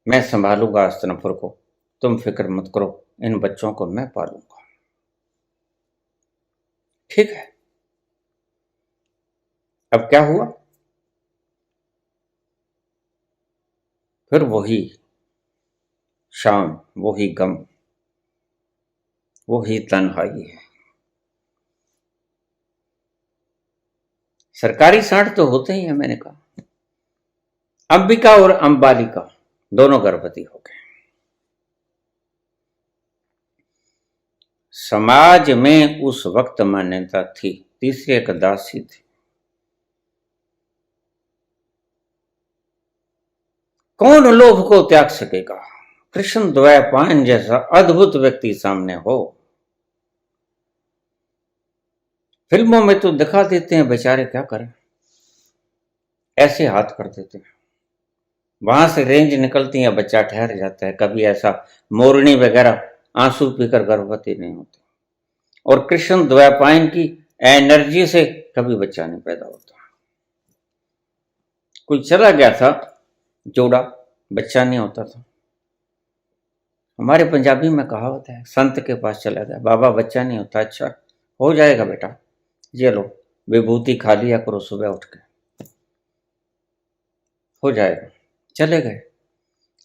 मैं संभालूंगा हस्तिनापुर को, तुम फिक्र मत करो, इन बच्चों को मैं पालूंगा। ठीक है। अब क्या हुआ? फिर वही शाम, वही गम, वही तन्हाई है। सरकारी सांड तो होते ही है। मैंने कहा अंबिका और अंबालिका दोनों गर्भवती हो गए। समाज में उस वक्त मान्यता थी, तीसरी एक दासी थी। कौन लोभ को त्याग सकेगा? कृष्ण द्वैपायन जैसा अद्भुत व्यक्ति सामने हो। फिल्मों में तो दिखा देते हैं, बेचारे क्या करें, ऐसे हाथ कर देते हैं, वहां से रेंज निकलती है, बच्चा ठहर जाता है। कभी ऐसा मोरनी वगैरह आंसू पीकर गर्भवती नहीं होती, और कृष्ण द्वैपायन की एनर्जी से कभी बच्चा नहीं पैदा होता। कोई चला गया था जोड़ा, बच्चा नहीं होता था। हमारे पंजाबी में कहावत है, संत के पास चला गया, बाबा बच्चा नहीं होता। अच्छा हो जाएगा बेटा, ये लो विभूति खा लिया करो सुबह उठ के, हो जाएगा। चले गए,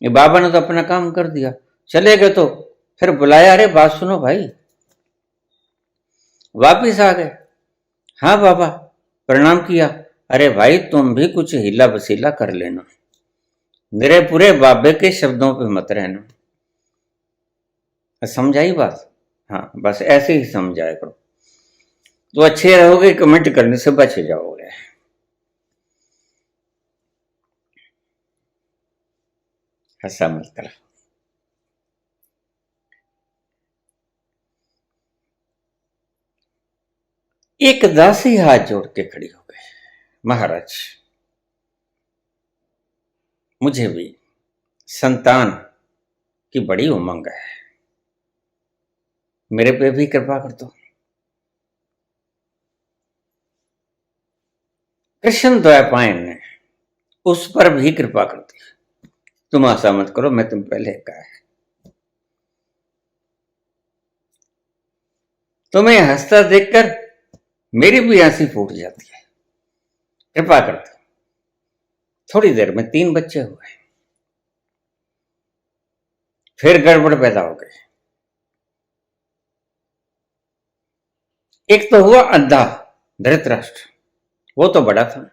ये बाबा ने तो अपना काम कर दिया। चले गए तो फिर बुलाया, अरे बात सुनो भाई। वापिस आ गए, हाँ बाबा प्रणाम किया। अरे भाई तुम भी कुछ हिला वसीला कर लेना, मेरे पूरे बाबे के शब्दों पे मत रहना। समझाई बात? हाँ बस ऐसे ही समझाया करो, तो अच्छे रहोगे, कमेंट करने से बच जाओगे। ऐसा मत करो। एक दासी हाथ जोड़ के खड़ी हो गई, महाराज मुझे भी संतान की बड़ी उमंग है, मेरे पे भी कृपा कर दो। कृष्ण द्वैपायन ने उस पर भी कृपा कर दी। तुम आशा मत करो, मैं तुम पहले कहा है। तुम्हें हंसता देखकर मेरी भी हंसी फूट जाती है, कृपा कर दो। थोड़ी देर में 3 बच्चे हुए, फिर गड़बड़ पैदा हो गई। एक तो हुआ अंधा धृतराष्ट्र, वो तो बड़ा था।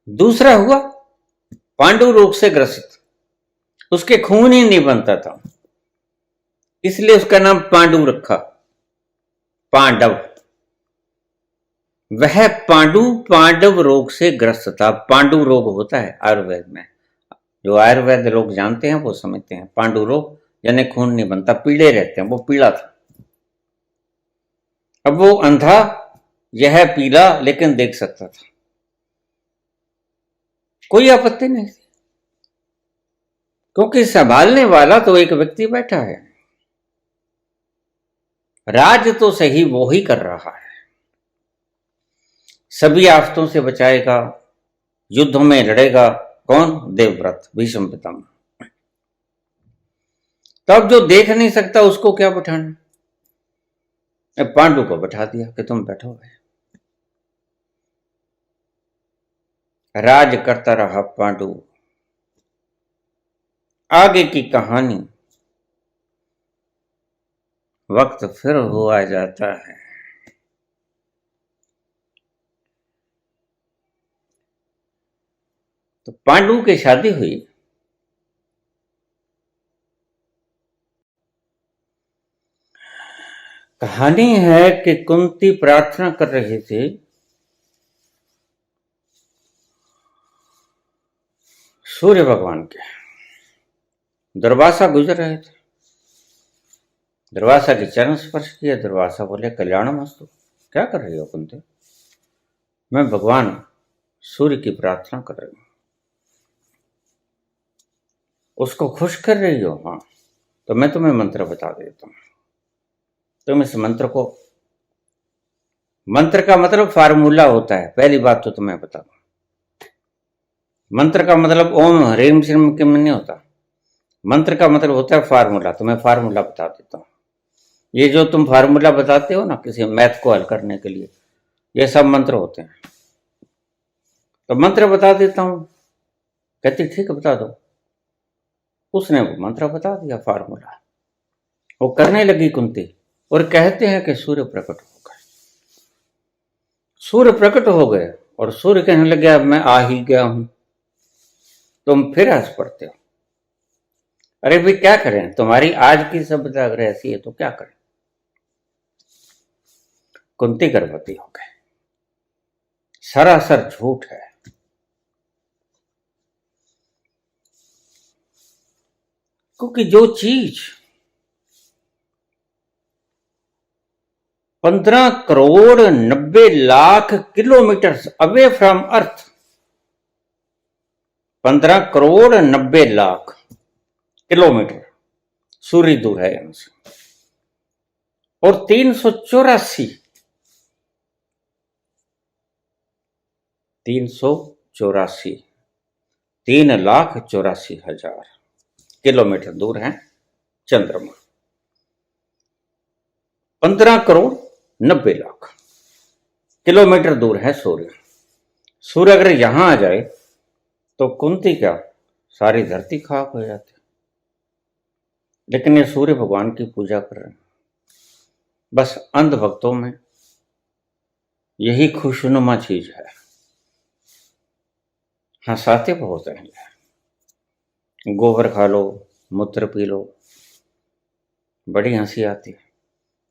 दूसरा हुआ पांडु रोग से ग्रसित, उसके खून ही नहीं बनता था, इसलिए उसका नाम पांडु रखा, पांडव। वह पांडव रोग से ग्रस्त था। पांडु रोग होता है आयुर्वेद में, जो आयुर्वेद लोग जानते हैं वो समझते हैं। पांडु रोग यानी खून नहीं बनता, पीले रहते हैं, वो पीला था। अब वो अंधा, यह पीला, लेकिन देख सकता था, कोई आपत्ति नहीं थी, क्योंकि संभालने वाला तो एक व्यक्ति बैठा है। राज तो सही वो ही कर रहा है, सभी आफतों से बचाएगा, युद्धों में लड़ेगा। कौन? देवव्रत भीष्म पितामह। तो अब जो देख नहीं सकता उसको क्या बैठाना? पांडु को बैठा दिया कि तुम बैठो भाई। राज करता रहा पांडु। आगे की कहानी वक्त फिर हुआ जाता है। तो पांडु की शादी हुई। कहानी है कि कुंती प्रार्थना कर रही थी सूर्य भगवान के। दुर्वासा गुजर रहे थे। दुर्वासा के चरण स्पर्श किया। दुर्वासा बोले कल्याणमस्तु। क्या कर रही हो कुंती? मैं भगवान सूर्य की प्रार्थना कर रही हूं। उसको खुश कर रही हो? हाँ। तो मैं तुम्हें मंत्र बता देता हूं। तुम इस मंत्र को, मंत्र का मतलब फार्मूला होता है। पहली बात तो तुम्हें बता दूं, मंत्र का मतलब ओम ह्रीम श्रीम किम नहीं होता। मंत्र का मतलब होता है फार्मूला। तुम्हें फार्मूला बता देता हूं। ये जो तुम फार्मूला बताते हो ना किसी मैथ को हल करने के लिए, ये सब मंत्र होते हैं। तो मंत्र बता देता हूं। कहती ठीक है बता दो। उसने वो मंत्र बता दिया, फार्मूला। वो करने लगी कुंती। और कहते हैं कि सूर्य प्रकट हो गए। सूर्य प्रकट हो गए और सूर्य कहने लगे अब मैं आ ही गया हूं। तुम फिर हंस पड़ते हो। अरे भाई क्या करें, तुम्हारी आज की सभ्यता अगर ऐसी है तो क्या करें। कुंती गर्भवती हो गए। सरासर झूठ है। क्योंकि जो चीज 15 crore 90 lakh kilometre away from earth, 15 crore 90 lakh kilometre सूर्य दूर है यहां से, और 384 3,84,000 किलोमीटर दूर है चंद्रमा। 15 करोड़ 90 लाख किलोमीटर दूर है सूर्य। सूर्य अगर यहां आ जाए तो कुंती क्या सारी धरती खाक हो जाती। लेकिन ये सूर्य भगवान की पूजा कर रहे हैं। बस अंध भक्तों में यही खुशनुमा चीज है। हंसाते बहुत हैं। गोबर खा लो, मूत्र पी लो, बड़ी हंसी आती है।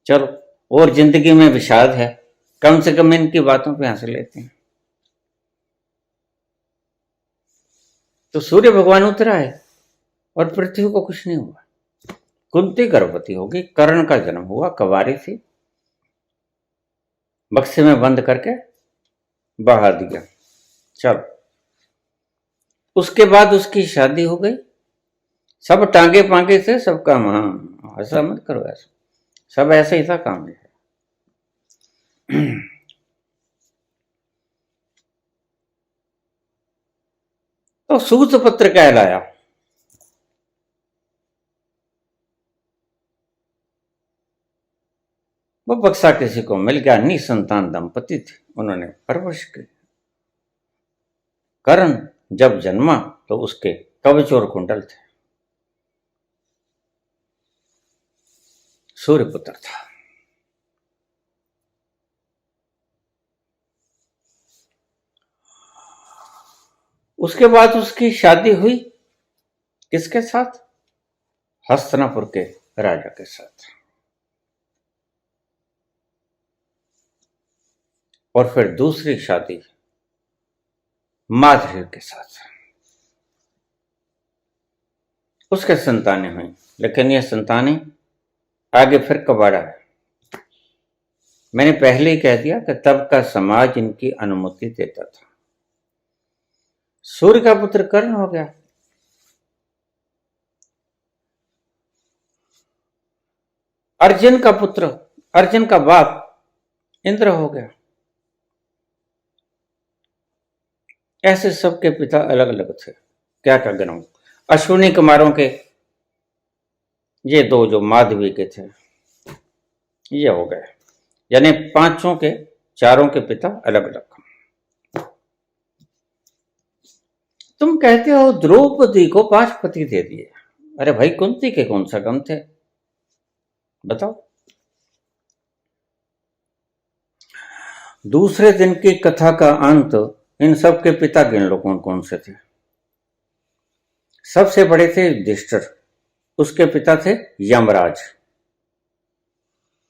चलो, और जिंदगी में विषाद है, कम से कम इनकी बातों पे हंस लेते हैं। तो सूर्य भगवान उतरा है और पृथ्वी को कुछ नहीं हुआ। कुंती गर्भवती होगी। कर्ण का जन्म हुआ। कवारी थी, बक्से में बंद करके बहा दिया। चलो, उसके बाद उसकी शादी हो गई। सब टांगे पांगे थे, सब काम। हाँ, ऐसा मत करो, ऐसा सब ऐसे ही था काम। तो सूत पत्र कहलाया। वो बक्सा किसी को मिल गया। निसंतान दंपति थे, उन्होंने परवरिश की। कर्ण जब जन्मा तो उसके कवच और कुंडल थे। सूर्यपुत्र था। उसके बाद उसकी शादी हुई किसके साथ? हस्तिनापुर के राजा के साथ। और फिर दूसरी शादी माधुरी के साथ। उसके संतानें हुई, लेकिन यह संतानें आगे फिर कबाड़ा है। मैंने पहले ही कह दिया कि तब का समाज इनकी अनुमति देता था। सूर्य का पुत्र कर्ण हो गया। अर्जुन का पुत्र, अर्जुन का बाप इंद्र हो गया। ऐसे सबके पिता अलग अलग थे। क्या क्या गिनाऊं? अश्विनी कुमारों के ये दो जो माधवी के थे, ये हो गए। यानी पांचों के चारों के पिता अलग अलग। तुम कहते हो द्रौपदी को 5 पति दे दिए। अरे भाई, कुंती के कौन सा कम थे, बताओ। दूसरे दिन की कथा का अंत, इन सब के पिता गिन लो कौन कौन से थे। सबसे बड़े थे युधिष्ठिर, उसके पिता थे यमराज।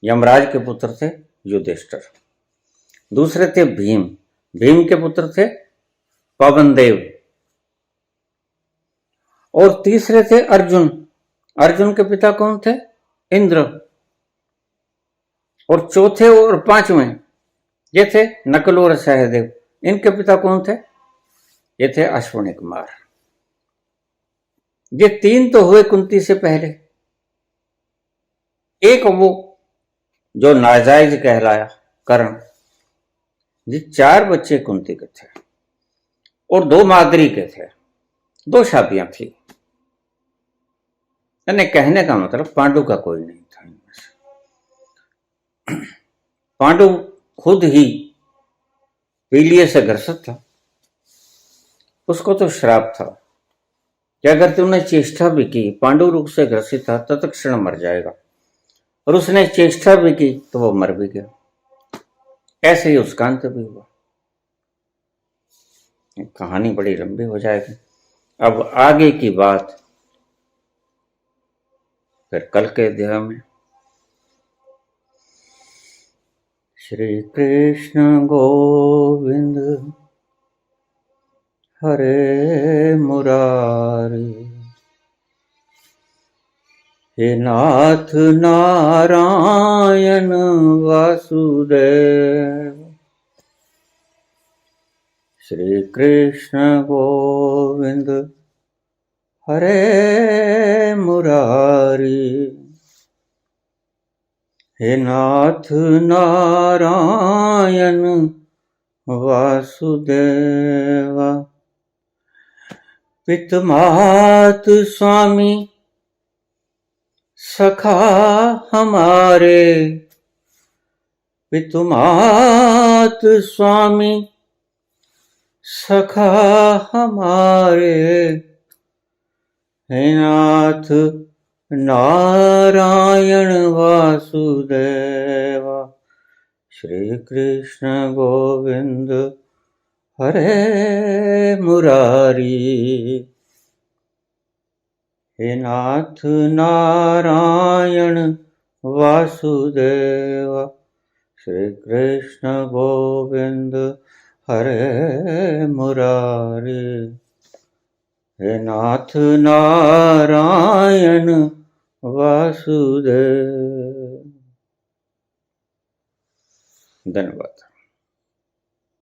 यमराज के पुत्र थे युधिष्ठिर। दूसरे थे भीम, भीम के पुत्र थे पवनदेव। और तीसरे थे अर्जुन, अर्जुन के पिता कौन थे, इंद्र। और चौथे और पांचवें ये थे नकुल और सहदेव, इनके पिता कौन थे, ये थे अश्विनी कुमार। ये 3 तो हुए कुंती से पहले। एक वो जो नाजायज कहलाया कर्ण। ये 4 बच्चे कुंती के थे और 2 माद्री के थे। 2 शादियां थी। यानी कहने का मतलब पांडु का कोई नहीं था इनमें से। पांडु खुद ही पीलिए से ग्रसित था। उसको तो श्राप था कि अगर तुमने चेष्टा भी की, पांडु रोग से ग्रसित था, तत्क्षण मर जाएगा। और उसने चेष्टा भी की तो वो मर भी गया। ऐसे ही उसका अंत भी हुआ। कहानी बड़ी लंबी हो जाएगी। अब आगे की बात फिर कल के अध्याय में। श्री कृष्ण गोविंद हरे मुरारी, हे नाथ नारायण वासुदेव। श्री कृष्ण गोविंद हरे मुरारी, हे नाथ नारायण वासुदेव। पितमात स्वामी सखा हमारे, पितुमात स्वामी सखा हमारे, हे नाथ नारायण वासुदेव। श्री कृष्ण गोविंद हरे मुरारी, हे नाथ नारायण वासुदेव। श्री कृष्ण गोविंद हरे मुरारी, हे नाथ नारायण वासुदेव। धन्यवाद।